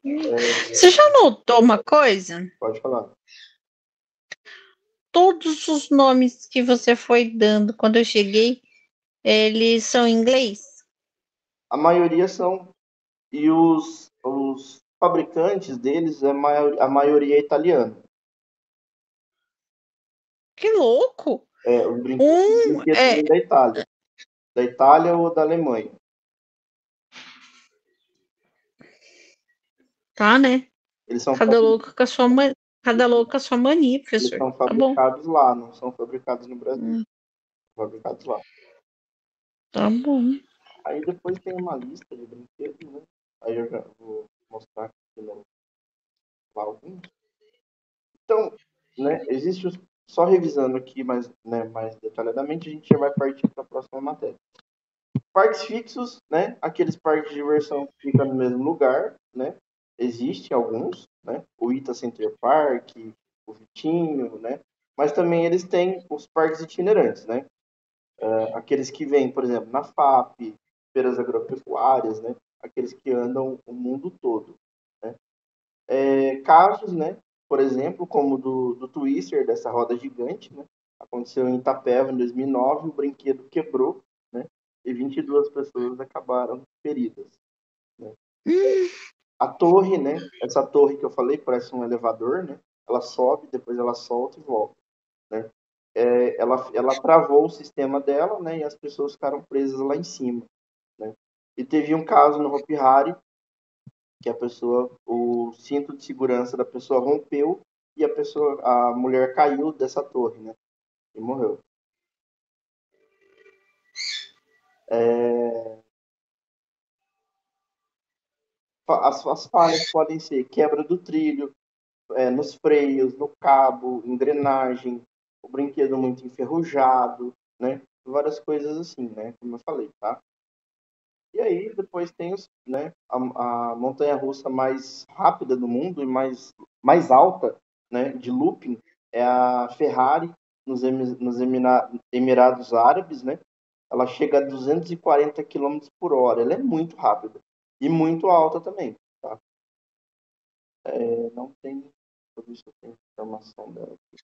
Você já notou uma coisa? Pode falar. Todos os nomes que você foi dando quando eu cheguei, eles são em inglês? A maioria são. E os fabricantes deles, a maioria é italiana. Que louco! Os brinquedos vêm da Itália. Da Itália ou da Alemanha. Tá, né? Eles são Cada fabri- louco com a sua mãe. Cada louca a sua mania, Eles professor. são Tá bom. fabricados lá, não são fabricados no Brasil. Hum, Fabricados lá. Tá bom. Aí depois tem uma lista de brinquedos, né? Aí eu já vou mostrar aqui lá alguns. Então, né, existe só revisando aqui mais, né, mais detalhadamente, a gente já vai partir para a próxima matéria. Parques fixos, né? Aqueles parques de diversão que ficam no mesmo lugar, né? Existem alguns, né? O Ita Center Park, o Vitinho, né? Mas também eles têm os parques itinerantes, né? Aqueles que vêm, por exemplo, na FAP, feiras agropecuárias, né? Aqueles que andam o mundo todo, né? Casos, né? Por exemplo, como do Twister, dessa roda gigante, né? Aconteceu em Itapeva em 2009, o brinquedo quebrou, né? E 22 pessoas acabaram feridas. Né? A torre, né? Essa torre que eu falei parece um elevador, né? Ela sobe, depois ela solta e volta, né? Ela travou o sistema dela, né? E as pessoas ficaram presas lá em cima, né? E teve um caso no Hopi Hari que o cinto de segurança da pessoa rompeu e a mulher caiu dessa torre, né? E morreu. As falhas podem ser quebra do trilho, nos freios, no cabo, engrenagem, o brinquedo muito enferrujado, né? Várias coisas assim, né? Como eu falei, tá? E aí depois tem né, a montanha-russa mais rápida do mundo e mais alta, né, de looping, é a Ferrari nos Emirados Árabes, né? Ela chega a 240 km por hora. Ela é muito rápida e muito alta também, tá? Não tem, deixa eu ver se eu tenho informação dela aqui.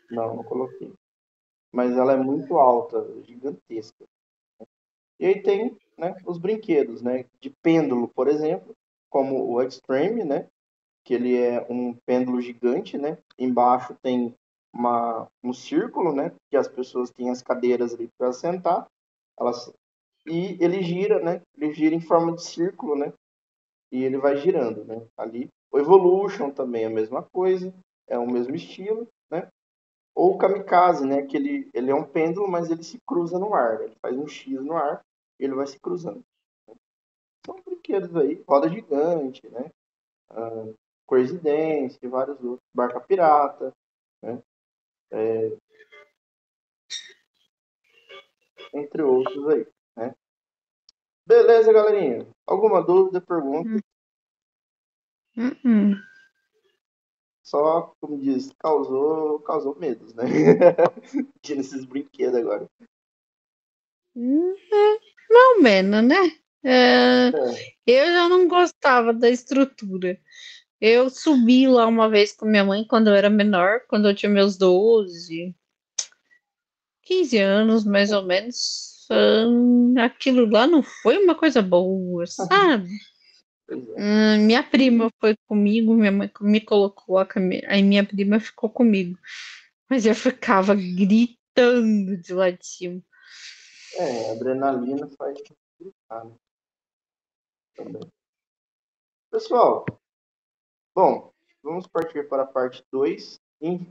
Não coloquei. Mas ela é muito alta, gigantesca. E aí tem, né, os brinquedos, né, de pêndulo, por exemplo, como o Extreme, né, que ele é um pêndulo gigante, né, embaixo tem um círculo, né, que as pessoas têm as cadeiras ali para sentar, e ele gira, né, ele gira em forma de círculo, né, e ele vai girando, né, ali. O Evolution também é a mesma coisa, é o mesmo estilo, né, ou o Kamikaze, né, que ele é um pêndulo, mas ele se cruza no ar, ele faz um X no ar e ele vai se cruzando. São brinquedos aí, roda gigante, né? Crazy Dance e vários outros. Barca Pirata, né? Entre outros aí, né? Beleza, galerinha? Alguma dúvida, pergunta? Só, como diz, causou medos, né? Tira esses brinquedos agora. Não menos, né? É, Eu já não gostava da estrutura. Eu subi lá uma vez com minha mãe quando eu era menor, quando eu tinha meus 12, 15 anos, mais ou menos. Aquilo lá não foi uma coisa boa, sabe? pois é. Minha prima foi comigo, minha mãe me colocou aí minha prima ficou comigo. Mas eu ficava gritando de lá de cima. A adrenalina faz gritar, né? Também. Pessoal, bom, vamos partir para a parte 2.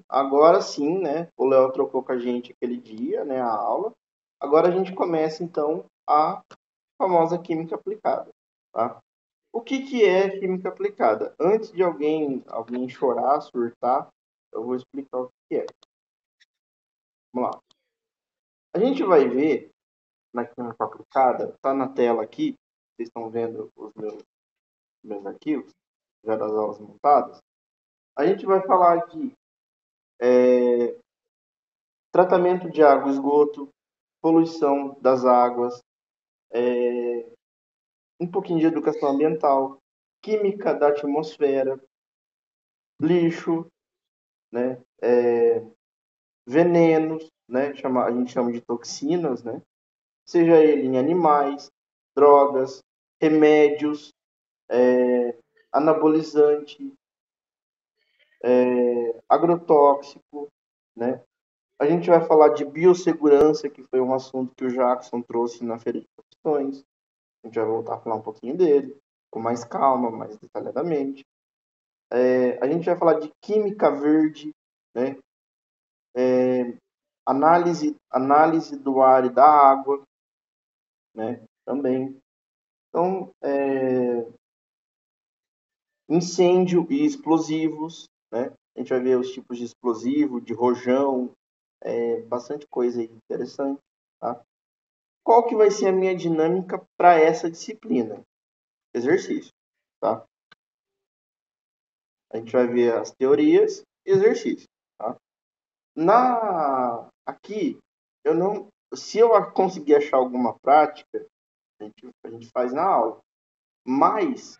Agora sim, né? O Léo trocou com a gente aquele dia, né? A aula. Agora a gente começa, então, a famosa química aplicada, tá? O que é química aplicada? Antes de alguém chorar, surtar, eu vou explicar o que é. Vamos lá. A gente vai ver na química aplicada, tá na tela aqui, vocês estão vendo os meus arquivos, já das aulas montadas. A gente vai falar de tratamento de água e esgoto, poluição das águas, um pouquinho de educação ambiental, química da atmosfera, lixo, né? Venenos, né? A gente chama de toxinas, né? Seja ele em animais, drogas, remédios, anabolizante, agrotóxico, né? A gente vai falar de biossegurança, que foi um assunto que o Jackson trouxe na Feira de Profissões. A gente vai voltar a falar um pouquinho dele, com mais calma, mais detalhadamente. A gente vai falar de química verde, né? Análise do ar e da água, né? Também. Então, incêndio e explosivos, né? A gente vai ver os tipos de explosivo, de rojão, bastante coisa aí interessante, tá? Qual que vai ser a minha dinâmica para essa disciplina? Exercício, tá? A gente vai ver as teorias e exercício, tá? Aqui, eu não, se eu conseguir achar alguma prática, a gente faz na aula. Mas,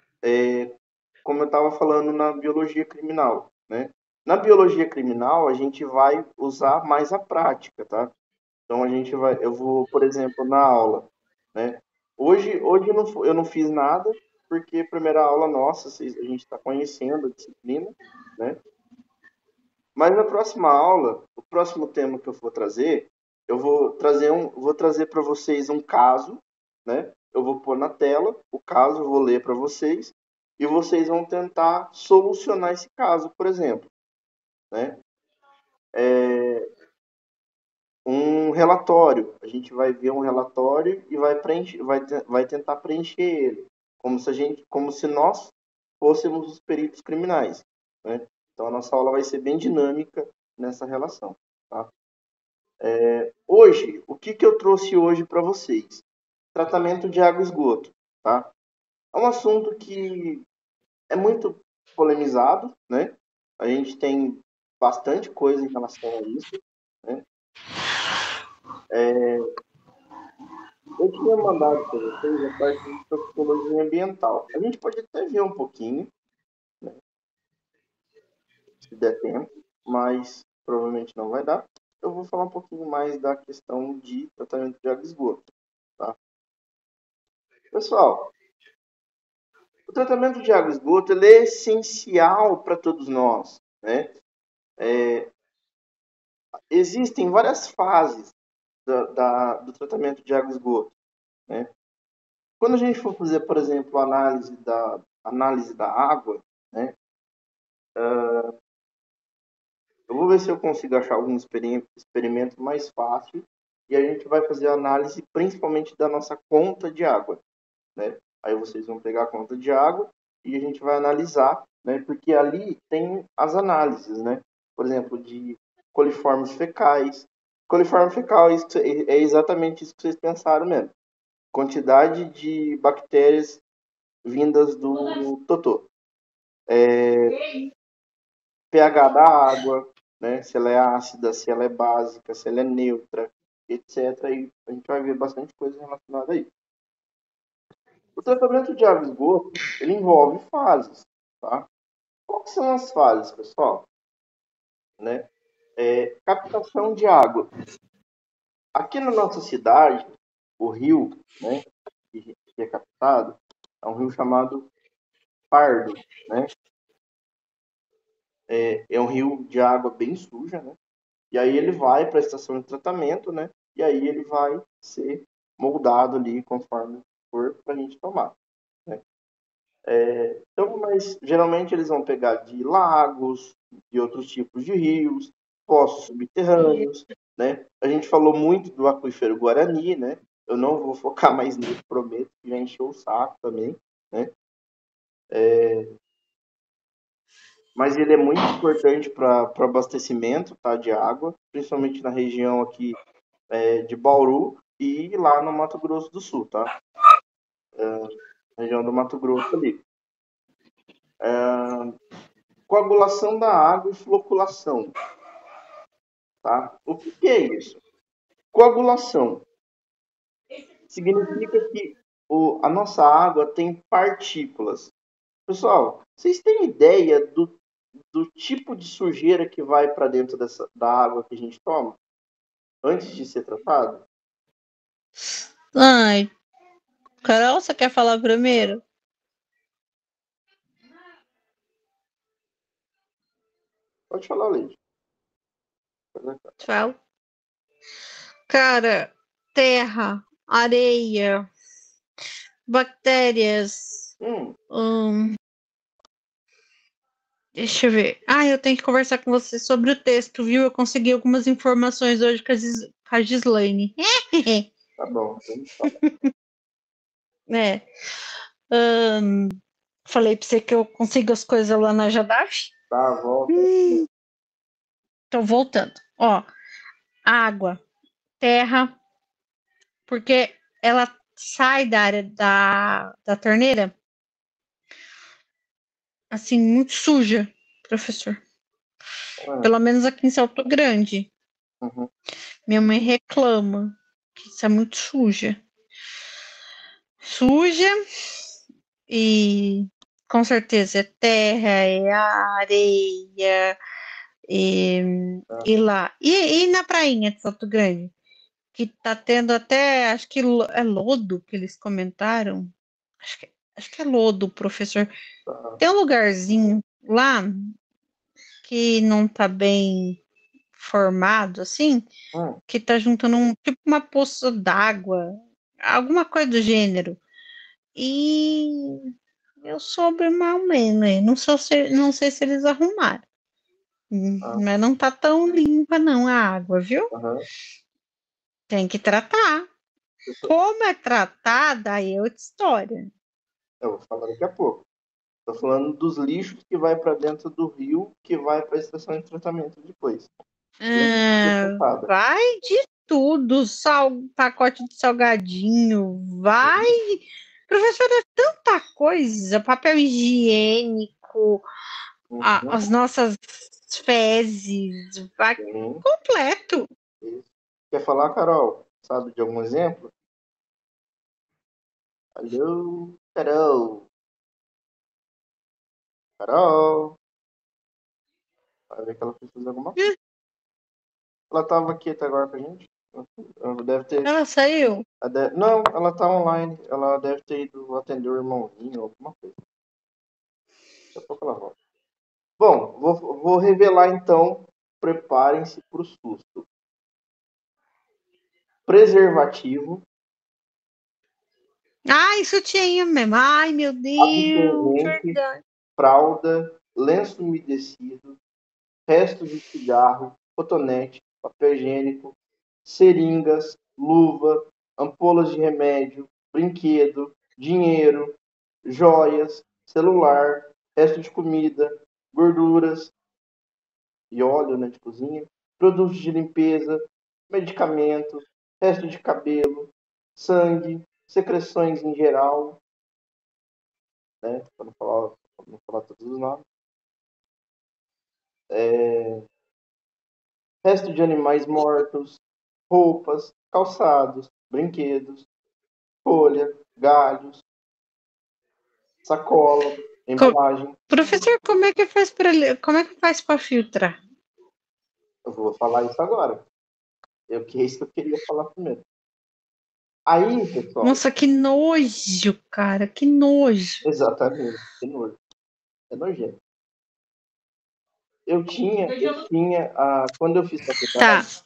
como eu estava falando na biologia criminal, né? Na biologia criminal, a gente vai usar mais a prática, tá? Então, eu vou, por exemplo, na aula, né? Hoje eu não fiz nada, porque primeira aula nossa, a gente está conhecendo a disciplina, né? Mas na próxima aula, o próximo tema que eu vou trazer, vou trazer para vocês um caso, né? Eu vou pôr na tela o caso, vou ler para vocês e vocês vão tentar solucionar esse caso, por exemplo, né? Um relatório, a gente vai ver um relatório e vai tentar preencher ele, como se nós fôssemos os peritos criminais, né? Então a nossa aula vai ser bem dinâmica nessa relação, tá? Hoje, o que eu trouxe hoje para vocês? Tratamento de água e esgoto, tá? É um assunto que é muito polemizado, né? A gente tem bastante coisa em relação a isso, né? Eu tinha mandado para vocês a parte de toxicologia ambiental. A gente pode até ver um pouquinho, se der tempo, mas provavelmente não vai dar. Eu vou falar um pouquinho mais da questão de tratamento de água e esgoto, tá? Pessoal, o tratamento de água e esgoto ele é essencial para todos nós, né? Existem várias fases do tratamento de água e esgoto, né? Quando a gente for fazer, por exemplo, a análise da água, né? Eu vou ver se eu consigo achar algum experimento mais fácil e a gente vai fazer a análise principalmente da nossa conta de água, né? Aí vocês vão pegar a conta de água e a gente vai analisar, né? Porque ali tem as análises, né? Por exemplo, de coliformes fecais. Coliforme fecal é exatamente isso que vocês pensaram mesmo. Quantidade de bactérias vindas do totô. pH da água, né? Se ela é ácida, se ela é básica, se ela é neutra, etc. E a gente vai ver bastante coisa relacionada a isso. O tratamento de água e esgoto, ele envolve fases, tá? Quais são as fases, pessoal? Né? Captação de água. Aqui na nossa cidade, o rio, né, que é captado, é um rio chamado Pardo, né? É um rio de água bem suja, né? E aí ele vai para a estação de tratamento, né? E aí ele vai ser moldado ali conforme for para a gente tomar, né? Então, mas geralmente eles vão pegar de lagos, de outros tipos de rios, poços subterrâneos, né? A gente falou muito do aquífero Guarani, né? Eu não vou focar mais nisso, prometo, que já encheu o saco também, né? Mas ele é muito importante para abastecimento, tá, de água, principalmente na região aqui de Bauru e lá no Mato Grosso do Sul, tá? Região do Mato Grosso ali. Coagulação da água e floculação, tá? O que é isso? Coagulação significa que a nossa água tem partículas. Pessoal, vocês têm ideia do tipo de sujeira que vai para dentro da água que a gente toma antes de ser tratado? Ai, Carol, você quer falar primeiro? Pode falar, Leite. Tchau. Cara, terra, areia, bactérias, Hum, Deixa eu ver. Ah, eu tenho que conversar com você sobre o texto, viu? Eu consegui algumas informações hoje com a Gislaine. Tá bom. Então, tá. É. Ahn, falei pra você que eu consigo as coisas lá na Jadash. Tá, volta. Tô voltando. Ó, água, terra, porque ela sai da área da torneira assim, muito suja, professor. Ah, Pelo menos aqui em Salto Grande. uhum. Minha mãe reclama que isso é muito suja. Suja e com certeza é terra, é areia, e, Tá. e lá. E na prainha de Salto Grande, que tá tendo até, acho que é lodo que eles comentaram. Acho que é lodo, professor. Tá. Tem um lugarzinho lá que não tá bem formado, assim, Hum, que tá juntando tipo uma poça d'água, alguma coisa do gênero. E eu soube mal menos, né? Não sei se eles arrumaram. tá. Mas não tá tão limpa não a água, viu? Aham. Tem que tratar. Como é tratada, aí é outra história. Eu vou falar daqui a pouco. Tô falando dos lixos que vai para dentro do rio, que vai para a estação de tratamento depois. Isso é tratada. Vai de tudo, pacote de salgadinho, vai. Professora, é tanta coisa, papel higiênico, Uhum. as nossas fezes, vai Sim. completo. Isso. Quer falar, Carol? Sabe de algum exemplo? Alô, Carol. Carol. Vai ver que ela precisa de alguma coisa. Ela estava aqui até agora com a gente. Ela deve ter. Ela saiu. Não, ela tá online. Ela deve ter ido atender o irmãozinho ou alguma coisa. Daqui a pouco ela volta. Bom, vou revelar então. Preparem-se para o susto. Preservativo, Ai, sutiã mesmo. Ai, meu Deus, absorvente, verdade. fralda, lenço umedecido, restos de cigarro, cotonete, papel higiênico, seringas, luva, ampolas de remédio, brinquedo, dinheiro, joias, celular, resto de comida, gorduras e óleo, né, de cozinha, produtos de limpeza, medicamento, resto de cabelo, sangue, secreções em geral, né, para não falar todos os nomes, resto de animais mortos, roupas, calçados, brinquedos, folha, galhos, sacola, embalagem. Professor, como é que faz para filtrar? Eu vou falar isso agora. Que é isso que eu queria falar primeiro. Aí, pessoal, Nossa, que nojo, cara, que nojo. exatamente, que nojo. É nojento. Quando eu fiz Tá, faculdade,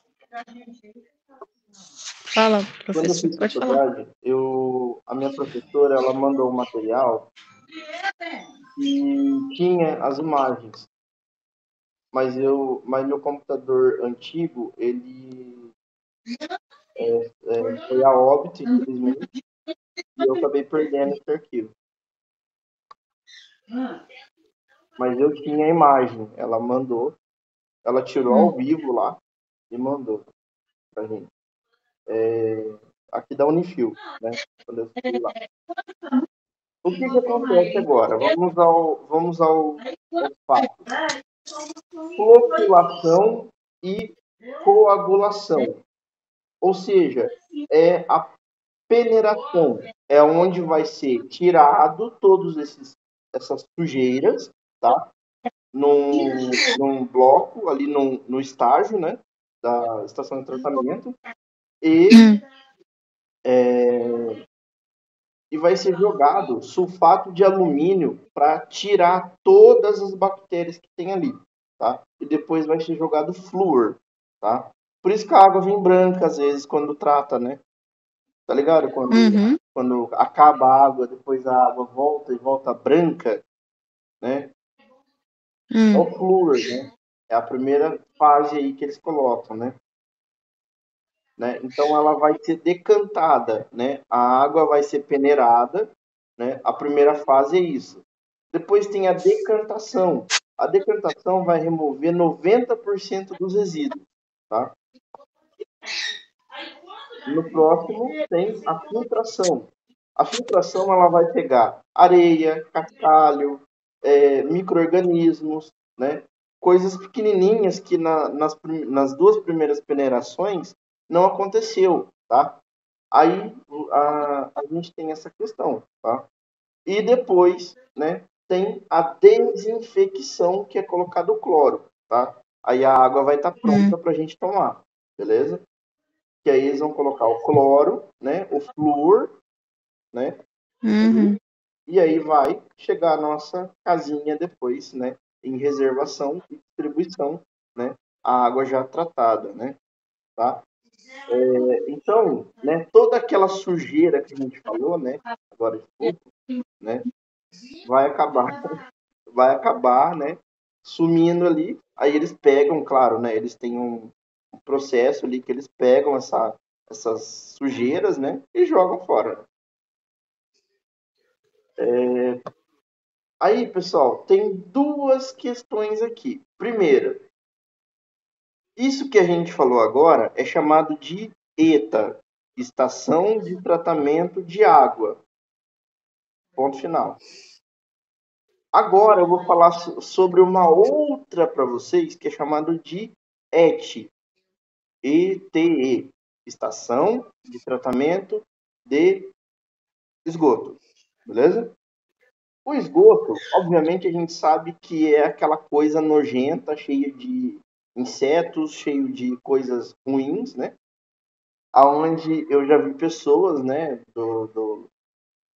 fala, quando eu professor, fiz pode falar. faculdade, a minha professora, ela mandou um material e tinha as imagens, mas meu computador antigo, ele foi a óbito, infelizmente, e eu acabei perdendo esse arquivo. Mas eu tinha a imagem, ela mandou, ela tirou ao vivo lá e mandou pra gente. Aqui da Unifil, né? Quando eu fui lá. O que acontece agora? Ao fato. Floculação e coagulação. Ou seja, é a peneiração. É onde vai ser tirado essas sujeiras, tá? Num bloco, ali no estágio, né? Da estação de tratamento. E vai ser jogado sulfato de alumínio para tirar todas as bactérias que tem ali, tá? E depois vai ser jogado flúor, tá? Por isso que a água vem branca às vezes quando trata, né? Tá ligado? Uhum. Quando acaba a água, depois a água volta e volta branca, né? É o flúor, né? É a primeira fase aí que eles colocam, né? Então ela vai ser decantada, né? A água vai ser peneirada, né? A primeira fase é isso. Depois tem a decantação. A decantação vai remover 90% dos resíduos, tá? No próximo tem a filtração. A filtração ela vai pegar areia, cascalho, micro-organismos, né? Coisas pequenininhas que nas duas primeiras peneirações não aconteceu, tá? Aí a gente tem essa questão, tá? E depois, né, tem a desinfecção, que é colocado o cloro, tá? Aí a água vai estar pronta para a gente tomar, beleza? Que aí eles vão colocar o cloro, né, o flúor, né? E aí vai chegar a nossa casinha depois, né, em reservação e distribuição, né, a água já tratada, né, tá? Então, né, toda aquela sujeira que a gente falou, né, agora de pouco, né, vai acabar, né, sumindo ali. Aí eles pegam, claro, né, eles têm um processo ali que eles pegam essas sujeiras, né, e jogam fora. Aí, pessoal, tem duas questões aqui. Primeira, isso que a gente falou agora é chamado de ETA, Estação de Tratamento de Água. Ponto final. Agora eu vou falar sobre uma outra para vocês que é chamado de ETE, ETE, Estação de Tratamento de Esgoto. Beleza? O esgoto, obviamente, a gente sabe que é aquela coisa nojenta, cheia de insetos, cheio de coisas ruins, né? Aonde eu já vi pessoas, né,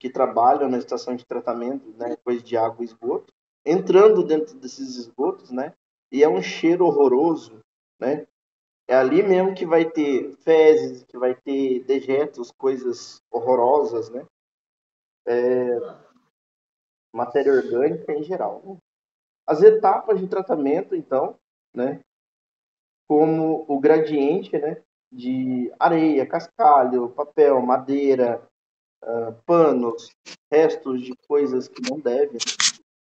que trabalham na estação de tratamento, né, coisa de água e esgoto, entrando dentro desses esgotos, né? E é um cheiro horroroso, né? É ali mesmo que vai ter fezes, que vai ter dejetos, coisas horrorosas, né? Matéria orgânica em geral, né? As etapas de tratamento, então, né, como o gradiente, né, de areia, cascalho, papel, madeira, panos, restos de coisas que não devem.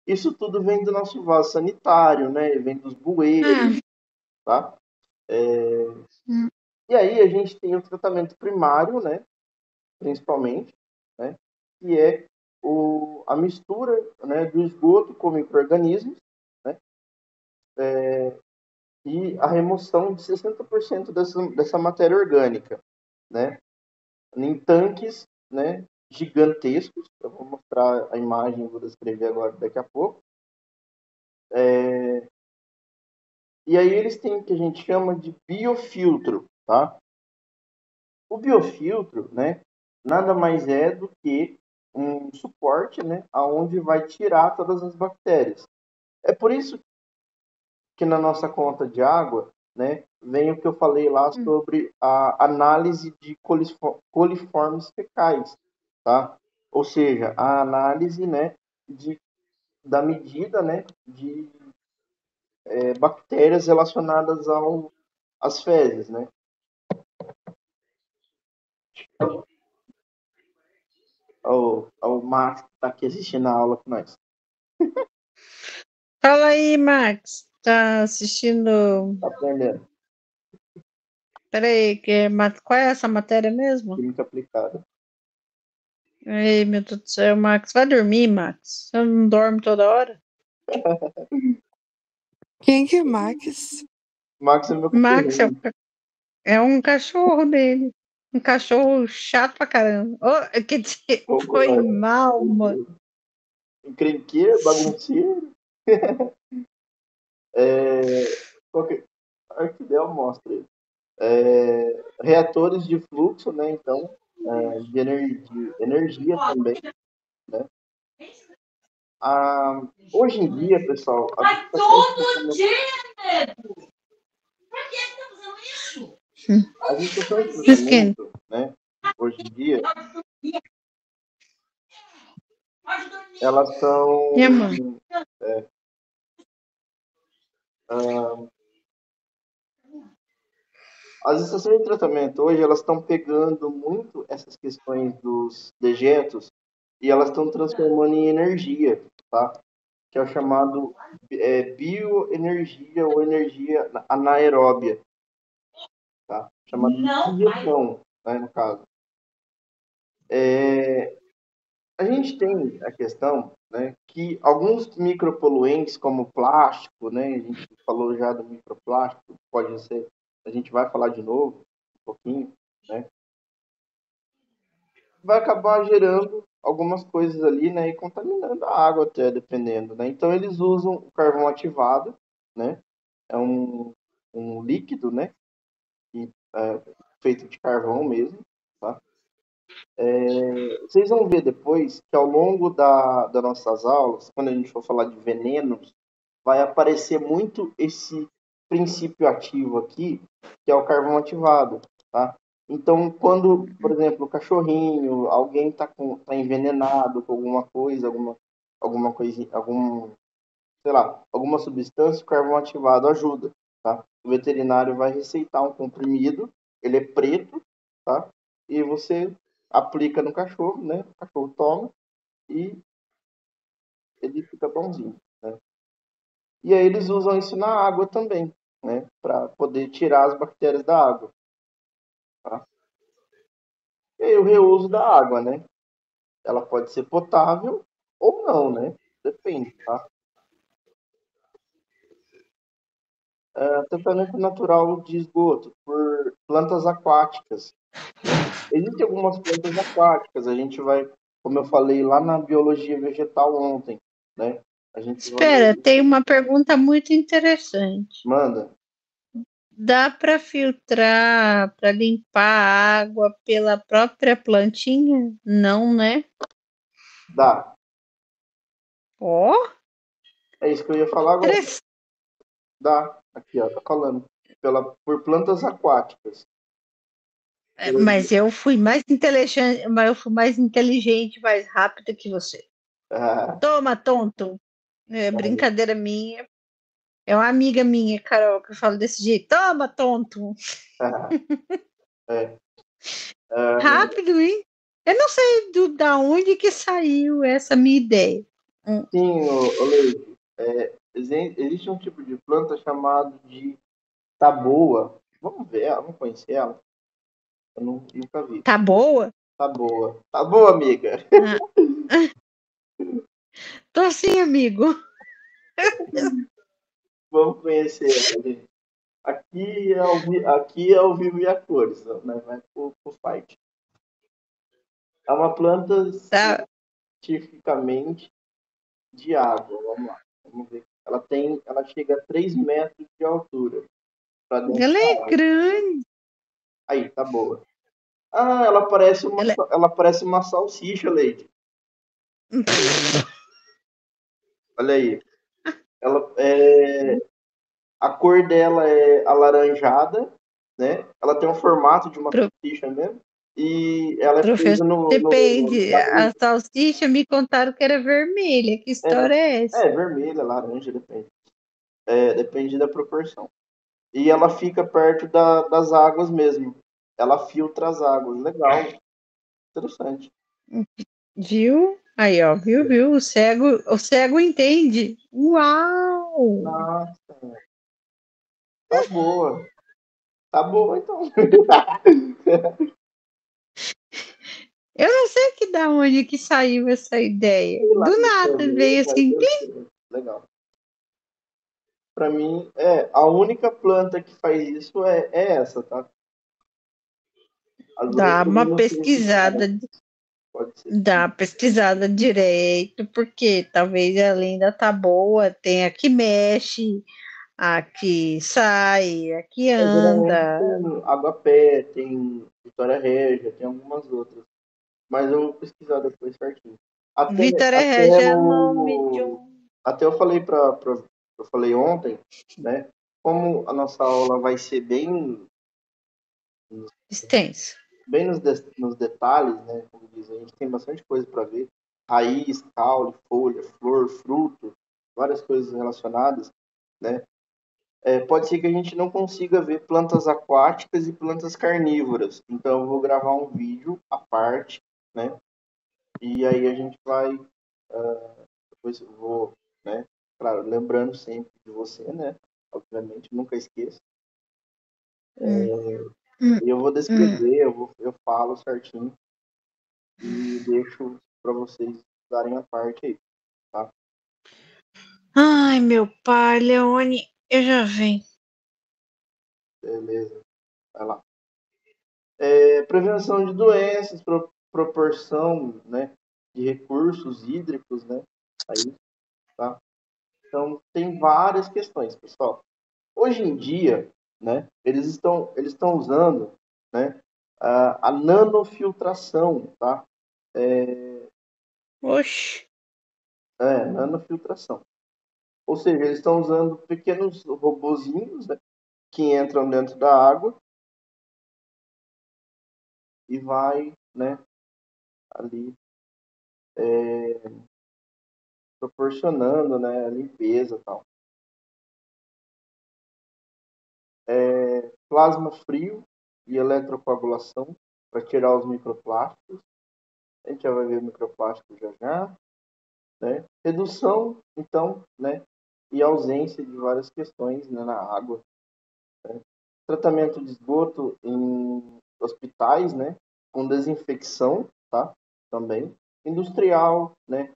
Isso tudo vem do nosso vaso sanitário, né, vem dos bueiros, tá? E aí a gente tem o tratamento primário, né, principalmente, né, que é a mistura, né, do esgoto com micro-organismos, né, e a remoção de 60% dessa matéria orgânica, né, em tanques, né, gigantescos. Eu vou mostrar a imagem, vou descrever agora daqui a pouco. E aí eles têm o que a gente chama de biofiltro, tá? O biofiltro, né, nada mais é do que um suporte, né, aonde vai tirar todas as bactérias. É por isso que na nossa conta de água, né, vem o que eu falei lá sobre a análise de coliformes fecais, tá? Ou seja, a análise, né, da medida, né, de bactérias relacionadas às fezes, né? Ao Max que está aqui assistindo a aula com nós. Fala aí, Max. Tá assistindo? Tá aprendendo. Peraí, qual é essa matéria mesmo? Química aplicada. Ei, meu Deus do céu, Max. Vai dormir, Max. Você não dorme toda hora? Quem que é Max? Max é meu Max cachorrinho. é um cachorro dele. Um cachorro chato pra caramba. Oh, quer dizer, foi mal, mano. Encrenqueiro, bagunceiro. A que der, eu mostro ele. Reatores de fluxo, né? Então, de energia também, né? Hoje em dia, pessoal, as estações de tratamento, as estações de tratamento, né? Hoje em dia, elas E, mano? são As estações de tratamento hoje elas estão pegando muito essas questões dos dejetos e elas estão transformando em energia, tá? Que é o chamado bioenergia ou energia anaeróbia, tá? Chamado de digestão, né, no caso. A gente tem a questão, né, que alguns micropoluentes, como plástico, né, a gente falou já do microplástico, pode ser, a gente vai falar de novo um pouquinho, né, vai acabar gerando algumas coisas ali, né, e contaminando a água até, dependendo, né. Então eles usam o carvão ativado, né, é um líquido, né, que é feito de carvão mesmo, tá? Vocês vão ver depois que ao longo das nossas aulas, quando a gente for falar de venenos, vai aparecer muito esse princípio ativo aqui, que é o carvão ativado, tá? Então, quando, por exemplo, o cachorrinho, alguém tá envenenado com alguma coisa, alguma coisa, sei lá, alguma substância, o carvão ativado ajuda, tá? O veterinário vai receitar um comprimido, ele é preto, tá? E você aplica no cachorro, né? O cachorro toma e ele fica bonzinho, né? E aí eles usam isso na água também, né? Para poder tirar as bactérias da água, tá? E aí o reuso da água, né? Ela pode ser potável ou não, né? Depende, tá? Tratamento natural de esgoto por plantas aquáticas, né? Existem algumas plantas aquáticas, a gente vai, como eu falei lá na biologia vegetal ontem, né? A gente vai. Espera, tem uma pergunta muito interessante. Manda. Dá para filtrar, para limpar a água pela própria plantinha? Não, né? Dá. Ó, É isso que eu ia falar agora. interessante. Dá. Aqui, ó, tá falando. Por plantas aquáticas. Mas eu fui mais inteligente, mais rápida que você. Ah, Toma, tonto. É brincadeira minha. É uma amiga minha, Carol, que fala desse jeito. Toma, tonto. é. Rápido, hein? Eu não sei da onde que saiu essa minha ideia. Sim, ô Leite. Existe um tipo de planta chamado de taboa. Vamos ver ela, vamos conhecer ela. Eu nunca vi. Tá boa? Tá boa. Tá boa, amiga. Ah, tô sim, amigo. Vamos conhecer ela, gente. Aqui é ao vivo e a cores, né? Vai pro fight. É uma planta Tá. cientificamente de água. Vamos lá. Vamos ver. Ela chega a 3 metros de altura para dentro Ela da é água. grande. Aí, tá boa. Ah, ela parece uma salsicha, Leite. Olha aí. Ela a cor dela é alaranjada, né? Ela tem o formato de uma Pro- salsicha mesmo. E ela é Professor, presa no depende. A cabeça. salsicha me contaram que era vermelha. Que É, história é essa? vermelha, laranja, depende. Depende da proporção. E ela fica perto das águas mesmo. Ela filtra as águas. Legal, interessante. Viu? Aí, ó, viu? O cego entende. Uau! Nossa, tá boa. Tá boa, então. Eu não sei que da onde que saiu essa ideia. Sei lá, Do nada também, veio mas assim. deu certo. Legal. Para mim, a única planta que faz isso é essa, tá? As Dá outras eu uma não sei se pesquisada, pode ser. dá uma pesquisada direito, porque talvez além da tá boa, tem a que mexe, a que sai, a que Geralmente anda. tem Água-Pé, tem Vitória Régia, tem algumas outras. Mas eu vou pesquisar depois certinho. Até, Vitória até, Regia é nome de o, um até eu falei ontem, né? Como a nossa aula vai ser extenso. bem nos detalhes, né? Como diz, a gente tem bastante coisa para ver. Raiz, caule, folha, flor, fruto, várias coisas relacionadas, né? pode ser que a gente não consiga ver plantas aquáticas e plantas carnívoras. Então, eu vou gravar um vídeo à parte, né? E aí a gente vai, depois eu vou, né? Claro, lembrando sempre de você, né? Obviamente, nunca esqueça. Hum, hum, E eu vou hum. descrever, eu falo certinho e deixo para vocês darem a parte aí, tá? Ai, meu pai, Leone, eu já venho. Beleza, vai lá. Prevenção de doenças, proporção, né, de recursos hídricos, né? Aí, tá? Então, tem várias questões, pessoal. Hoje em dia, né, eles estão usando, né, a nanofiltração, tá? Oxi. Nanofiltração. Ou seja, eles estão usando pequenos robozinhos, né, que entram dentro da água e vai, né, ali proporcionando, né, a limpeza e tal. Plasma frio e eletrocoagulação para tirar os microplásticos. A gente já vai ver o microplástico já já, né? Redução, então, né, e ausência de várias questões, né, na água. Tratamento de esgoto em hospitais, né, com desinfecção, tá? Também. Industrial, né?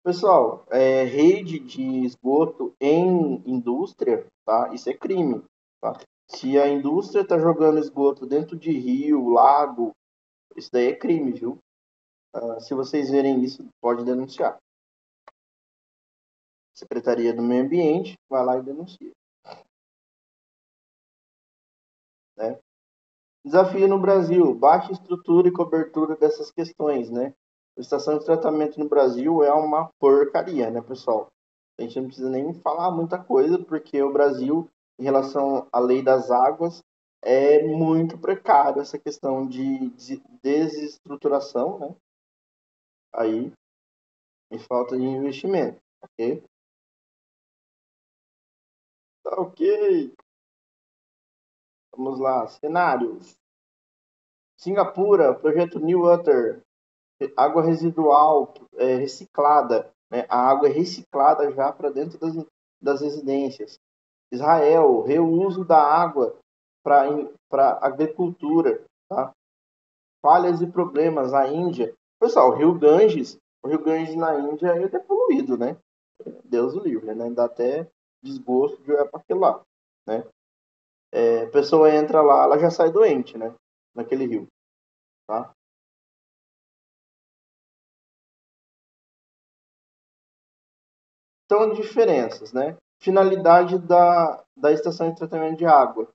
Pessoal, rede de esgoto em indústria, tá? Isso é crime, tá? Se a indústria está jogando esgoto dentro de rio, lago, isso daí é crime, viu? Se vocês verem isso, pode denunciar. Secretaria do Meio Ambiente vai lá e denuncia, né? Desafio no Brasil, baixa estrutura e cobertura dessas questões, né? A estação de tratamento no Brasil é uma porcaria, né, pessoal? A gente não precisa nem falar muita coisa, porque o Brasil, em relação à lei das águas, é muito precário essa questão de desestruturação, né? Aí, e falta de investimento, ok? Tá ok. Vamos lá, cenários. Singapura, projeto New Water, água residual reciclada, né? A água é reciclada já para dentro das residências. Israel, reuso da água para agricultura, tá? Falhas e problemas. A Índia, pessoal, o Rio Ganges na Índia é poluído, né? Deus o livre, né? Dá até desgosto de olhar para aquilo lá, né? A pessoa entra lá, ela já sai doente, né? Naquele rio, tá? Então, diferenças, né? Finalidade da estação de tratamento de água.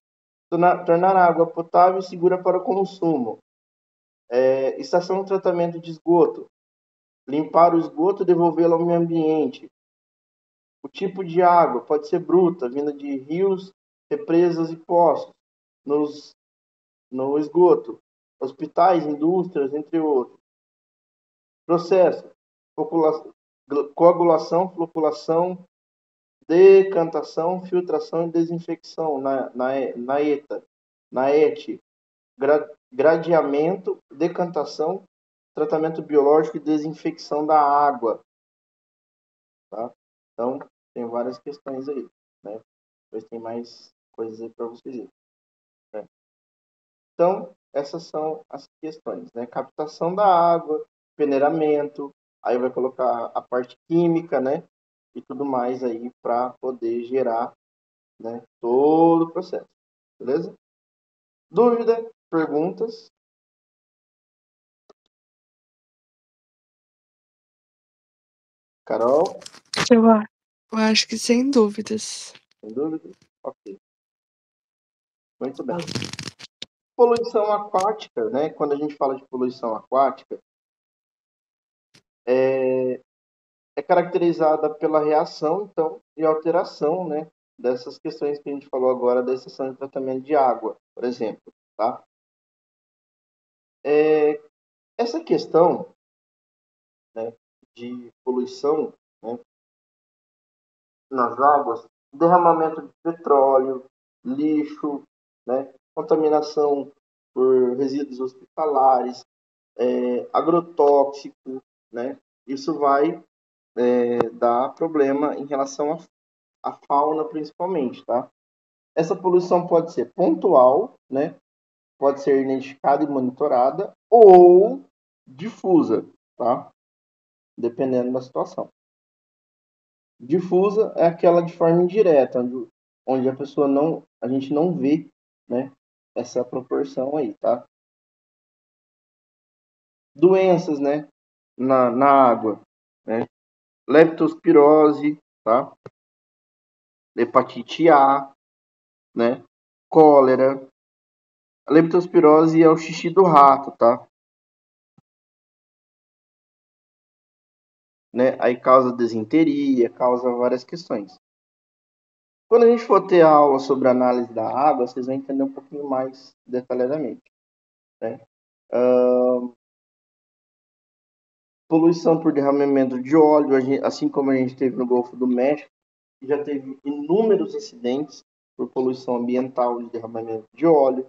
Tornar a água potável e segura para o consumo. Estação de tratamento de esgoto. Limpar o esgoto e devolvê-lo ao meio ambiente. O tipo de água pode ser bruta, vinda de rios, represas e poços. Nos, no esgoto. Hospitais, indústrias, entre outros. Processo. Coagulação, floculação, decantação, filtração e desinfecção na ETA, na ET, gradeamento, decantação, tratamento biológico e desinfecção da água, tá? Então, tem várias questões aí, né? Depois tem mais coisas aí para vocês verem, né? Então, essas são as questões, né? Captação da água, peneiramento, aí vai colocar a parte química, né? E tudo mais aí para poder gerar, né, todo o processo. Beleza? Dúvida? Perguntas? Carol? Eu acho que sem dúvidas. Sem dúvida? Ok. Muito bem. Poluição aquática, né? Quando a gente fala de poluição aquática, é caracterizada pela reação, então, e alteração, né? Dessas questões que a gente falou agora da estação de tratamento de água, por exemplo, tá? Essa questão, né, de poluição, né, nas águas derramamento de petróleo, lixo, né? Contaminação por resíduos hospitalares, agrotóxico, né? Isso vai dar problema em relação à fauna principalmente, tá? Essa poluição pode ser pontual, né? Pode ser identificada e monitorada ou difusa, tá? Dependendo da situação. Difusa é aquela de forma indireta, onde a gente não vê, né, essa proporção aí, tá? Doenças, né, na água, né? Leptospirose, tá? Hepatite A, né? Cólera. A leptospirose é o xixi do rato, tá? Né? Aí causa desinteria, causa várias questões. Quando a gente for ter a aula sobre análise da água, vocês vão entender um pouquinho mais detalhadamente, né? Poluição por derramamento de óleo, assim como a gente teve no Golfo do México, já teve inúmeros acidentes por poluição ambiental de derramamento de óleo.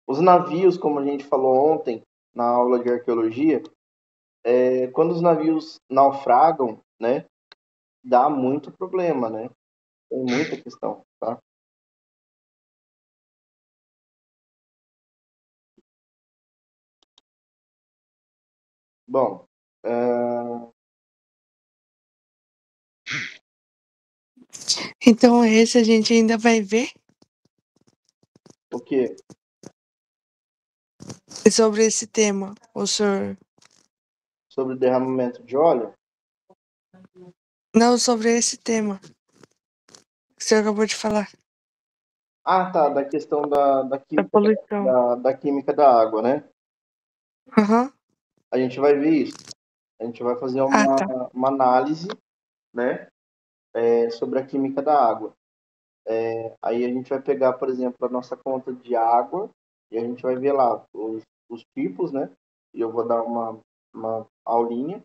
Os navios, como a gente falou ontem na aula de arqueologia, quando os navios naufragam, né, dá muito problema, né? Tem muita questão, tá? Bom, Então, esse a gente ainda vai ver o que? sobre esse tema, o senhor. Sobre derramamento de óleo? Não, sobre esse tema que o senhor acabou de falar, Ah, tá, da questão da da química poluição. da química da água, né? Aham. A gente vai ver isso. A gente vai fazer Ah, tá. uma análise, né, sobre a química da água. Aí a gente vai pegar, por exemplo, a nossa conta de água e a gente vai ver lá os tipos, né? E eu vou dar uma aulinha.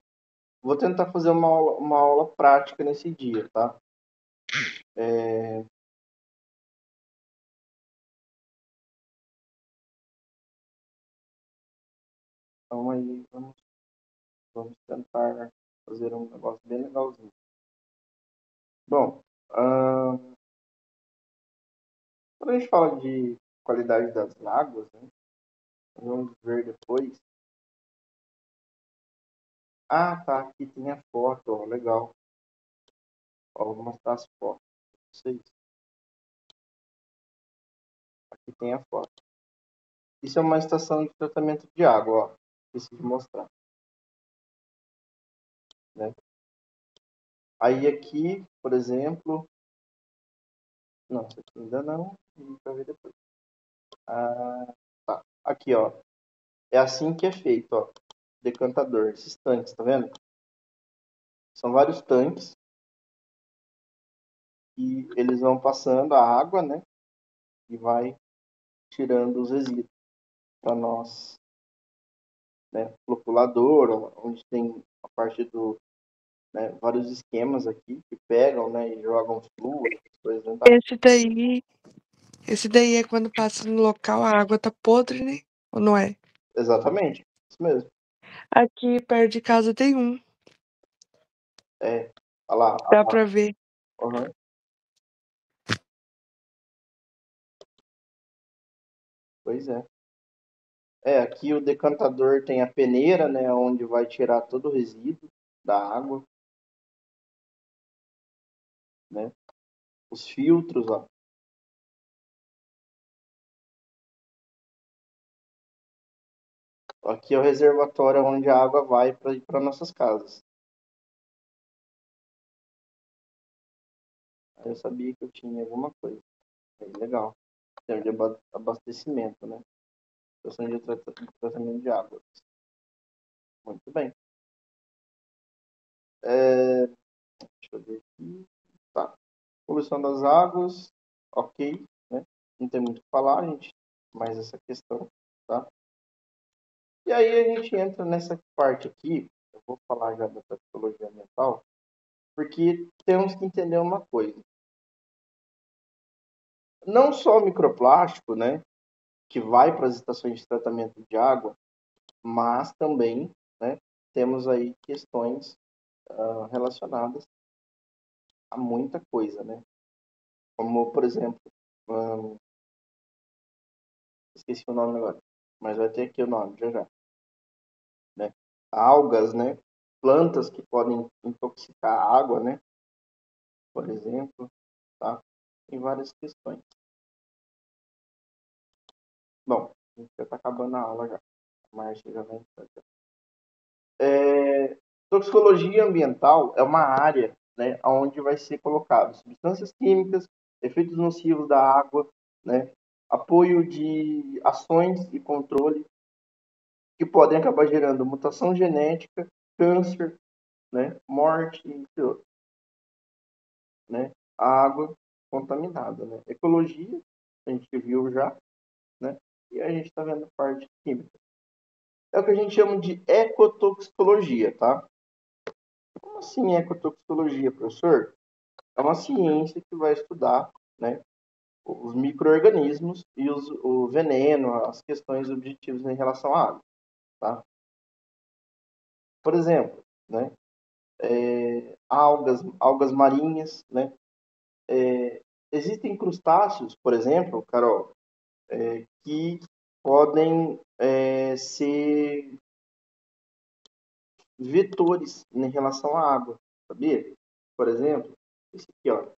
Vou tentar fazer uma aula prática nesse dia, tá? Então aí vamos tentar fazer um negócio bem legalzinho. Bom, quando a gente fala de qualidade das águas, né? Vamos ver depois. Ah, tá, aqui tem a foto, ó, legal. Ó, vou mostrar as fotos pra vocês. Aqui tem a foto. Isso é uma estação de tratamento de água, ó. Esqueci de mostrar, né? Aí aqui, por exemplo, não, isso aqui ainda não, a gente vai ver depois. Ah, tá. Aqui, ó. É assim que é feito, ó. Decantador, esses tanques, tá vendo? São vários tanques e eles vão passando a água, né? E vai tirando os resíduos para nós, né? Floculador, onde tem a parte do, né, vários esquemas aqui que pegam, né, e jogam flúor, essas coisas dentro da água. Esse daí é quando passa no local, a água tá podre, né? Ou não é? Exatamente, isso mesmo. Aqui perto de casa tem um, É, olha lá, dá pra ver. uhum. Pois é. Aqui o decantador tem a peneira, né, onde vai tirar todo o resíduo da água, né? Os filtros, ó. Aqui é o reservatório onde a água vai para ir para nossas casas. Aí eu sabia que eu tinha alguma coisa. Aí, legal. Tem de abastecimento, né? Estação de tratamento de água. Muito bem. Deixa eu ver aqui. Tá. Poluição das águas, ok, né? Não tem muito o que falar, gente, mais essa questão, tá? E aí a gente entra nessa parte aqui, eu vou falar já da toxicologia ambiental, porque temos que entender uma coisa. não só o microplástico, né, que vai para as estações de tratamento de água, mas também, né, temos aí questões relacionadas a muita coisa, né? Como, por exemplo, hum, esqueci o nome agora, mas vai ter aqui o nome, já já, né? Algas, né? Plantas que podem intoxicar a água, né? Por exemplo, tá? Tem várias questões. Bom, a gente já está acabando a aula já. A Márcia já vai entrar. Toxicologia ambiental é uma área, né, onde vai ser colocado substâncias químicas, efeitos nocivos da água, né, apoio de ações e controle que podem acabar gerando mutação genética, câncer, né, morte, entre outros, né, a água contaminada, né, ecologia, a gente viu já, né, e a gente está vendo parte química. É o que a gente chama de ecotoxicologia, tá? Como assim ecotoxicologia, professor? É uma ciência que vai estudar, né, os micro-organismos e o veneno, as questões objetivas em relação à água. Tá? Por exemplo, né, algas marinhas. Né, existem crustáceos, por exemplo, Carol, que podem ser vetores em relação à água, sabia? Por exemplo, esse aqui, ó.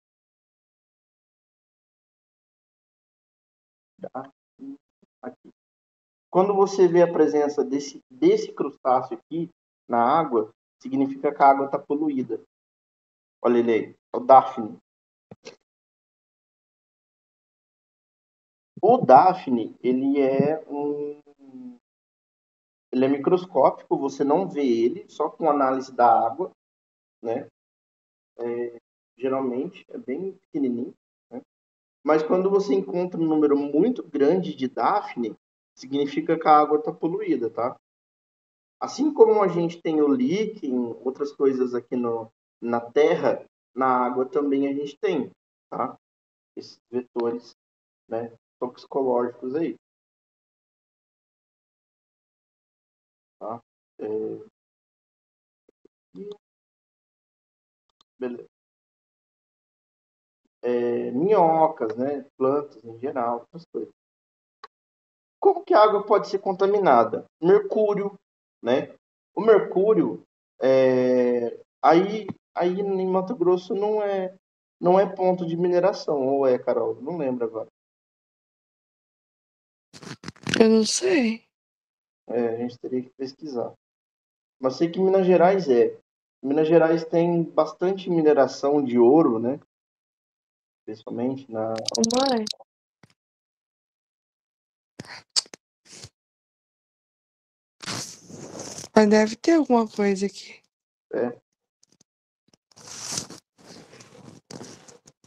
Aqui. Quando você vê a presença desse crustáceo aqui na água, significa que a água está poluída. Olha ele aí, é o Daphne. O Daphne, ele é microscópico, você não vê ele, só com análise da água, né? Geralmente é bem pequenininho, né? Mas quando você encontra um número muito grande de Daphne, significa que a água está poluída, tá? Assim como a gente tem o líquen, outras coisas aqui na terra, na água também a gente tem, tá? Esses vetores, né, toxicológicos aí, tá? É, beleza. Minhocas, né, plantas em geral, outras coisas. Como que a água pode ser contaminada? Mercúrio, né? O mercúrio, aí em Mato Grosso não é ponto de mineração, ou é, Carol? Não lembro agora. Eu não sei. A gente teria que pesquisar. Mas sei que Minas Gerais é. Minas Gerais tem bastante mineração de ouro, né? Principalmente na. Como é? Mas deve ter alguma coisa aqui. É.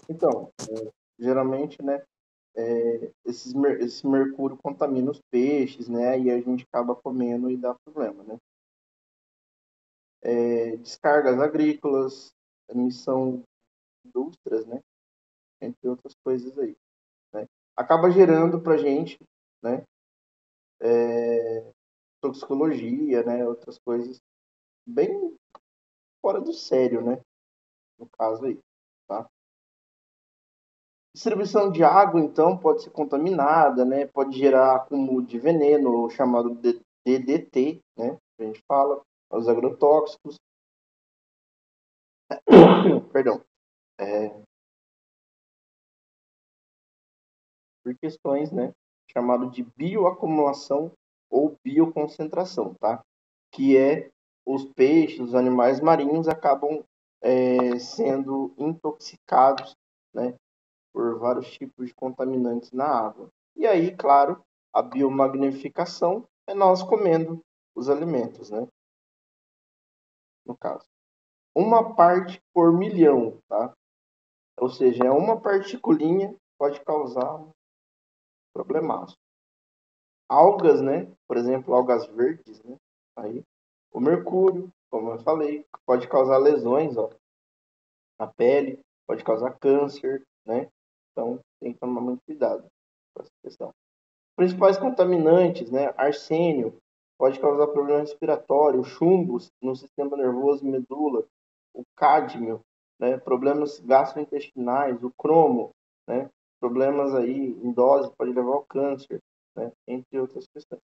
Então, geralmente, né? Esse mercúrio contamina os peixes, né? E a gente acaba comendo e dá problema, né? Descargas agrícolas, emissão de indústrias, né? Entre outras coisas aí, né? Acaba gerando pra gente, né? Toxicologia, né? Outras coisas bem fora do sério, né? No caso aí, tá? Distribuição de água, então, pode ser contaminada, né? Pode gerar acúmulo de veneno, chamado de DDT, né? A gente fala, os agrotóxicos. Perdão. Por questões, né? Chamado de bioacumulação ou bioconcentração, tá? Que é os peixes, os animais marinhos acabam sendo intoxicados, né? Por vários tipos de contaminantes na água. E aí, claro, a biomagnificação é nós comendo os alimentos, né? No caso. Uma parte por milhão, tá? Ou seja, é uma particulinha pode causar um problemaço. Algas, né? Por exemplo, algas verdes, né? Aí, o mercúrio, como eu falei, pode causar lesões, ó, na pele, pode causar câncer, né? Então, tem que tomar muito cuidado com essa questão. Principais contaminantes, né? Arsênio pode causar problema respiratório, chumbo no sistema nervoso e medula, o cádmio, né? Problemas gastrointestinais, o cromo, né? Problemas aí em dose pode levar ao câncer, né? Entre outras questões.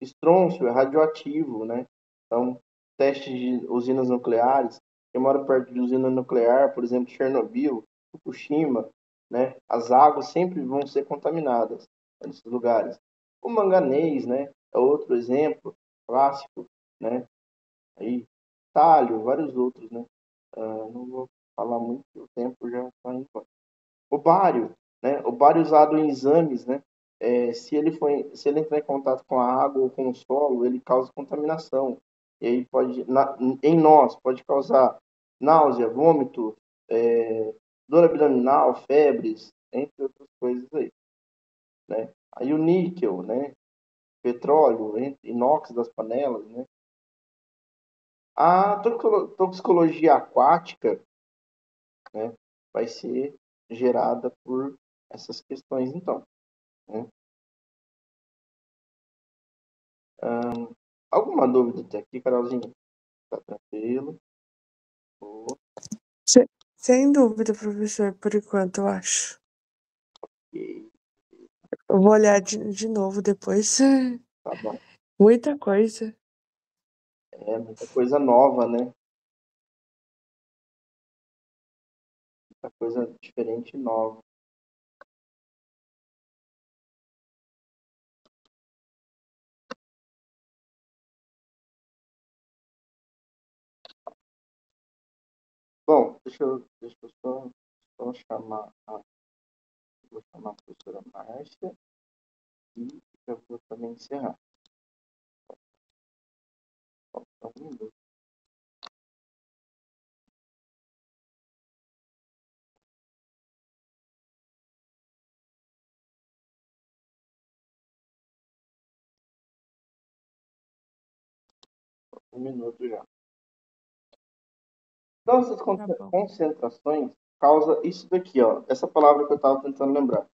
Estrôncio é radioativo, né? Então, testes de usinas nucleares, quem mora perto de usina nuclear, por exemplo, Chernobyl, Fukushima, né? As águas sempre vão ser contaminadas nesses lugares. O manganês, né? É outro exemplo clássico, né? Aí, talho, vários outros, né? Não vou falar muito, o tempo já está indo embora. O bário, né? O bário usado em exames, né? Se ele entrar em contato com a água ou com o solo, ele causa contaminação. E aí em nós, pode causar náusea, vômito, dor abdominal, febres, entre outras coisas aí, né? Aí o níquel, né? Petróleo, inox das panelas, né? A toxicologia aquática, né? Vai ser gerada por essas questões, então, né? Alguma dúvida até aqui, Carolzinha? Tá tranquilo? Sem dúvida, professor, por enquanto, eu acho. Ok, Eu vou olhar de novo depois. tá bom. Muita coisa. É muita coisa nova, né? Muita coisa diferente e nova. Bom, deixa eu só chamar vou chamar a professora Márcia e já vou também encerrar. Só um minuto. Um minuto já. Então, essas Tá bom. concentrações causa isso daqui, ó. Essa palavra que eu estava tentando lembrar.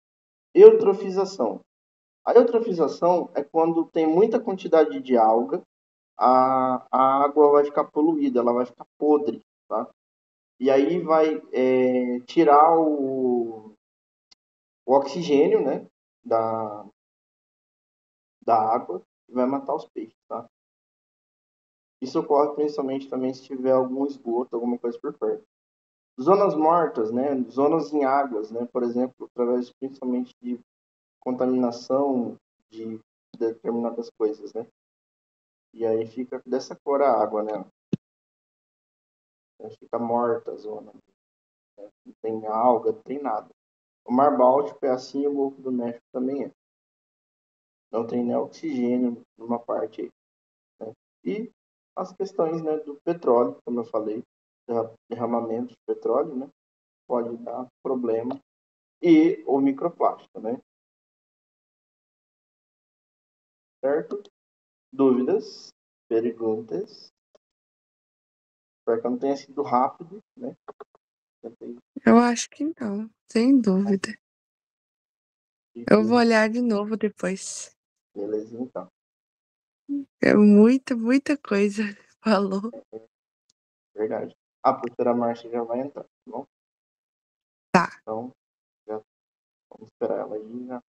Eutrofização. A eutrofização é quando tem muita quantidade de alga, a água vai ficar poluída, ela vai ficar podre, tá? E aí vai tirar o oxigênio, né, da água e vai matar os peixes, tá? Isso ocorre principalmente também se tiver algum esgoto, alguma coisa por perto. Zonas mortas, né, zonas em águas, né, por exemplo, através principalmente de contaminação de determinadas coisas, né? E aí fica dessa cor a água, né? Fica morta a zona. Né? Não tem alga, não tem nada. O Mar Báltico é assim e o Golfo do México também é. Não tem nem oxigênio numa parte aí. Né? E as questões, né, do petróleo, como eu falei, derramamento de petróleo, né? Pode dar problema. E o microplástico, né? Certo? Dúvidas? Perguntas? Espero que não tenha sido rápido, né? Eu acho que não, sem dúvida. Eu vou olhar de novo depois. Beleza, então. É muita, muita coisa. Falou. Verdade. A professora Márcia já vai entrar, tá bom? Tá. Então, já vamos esperar ela aí. Já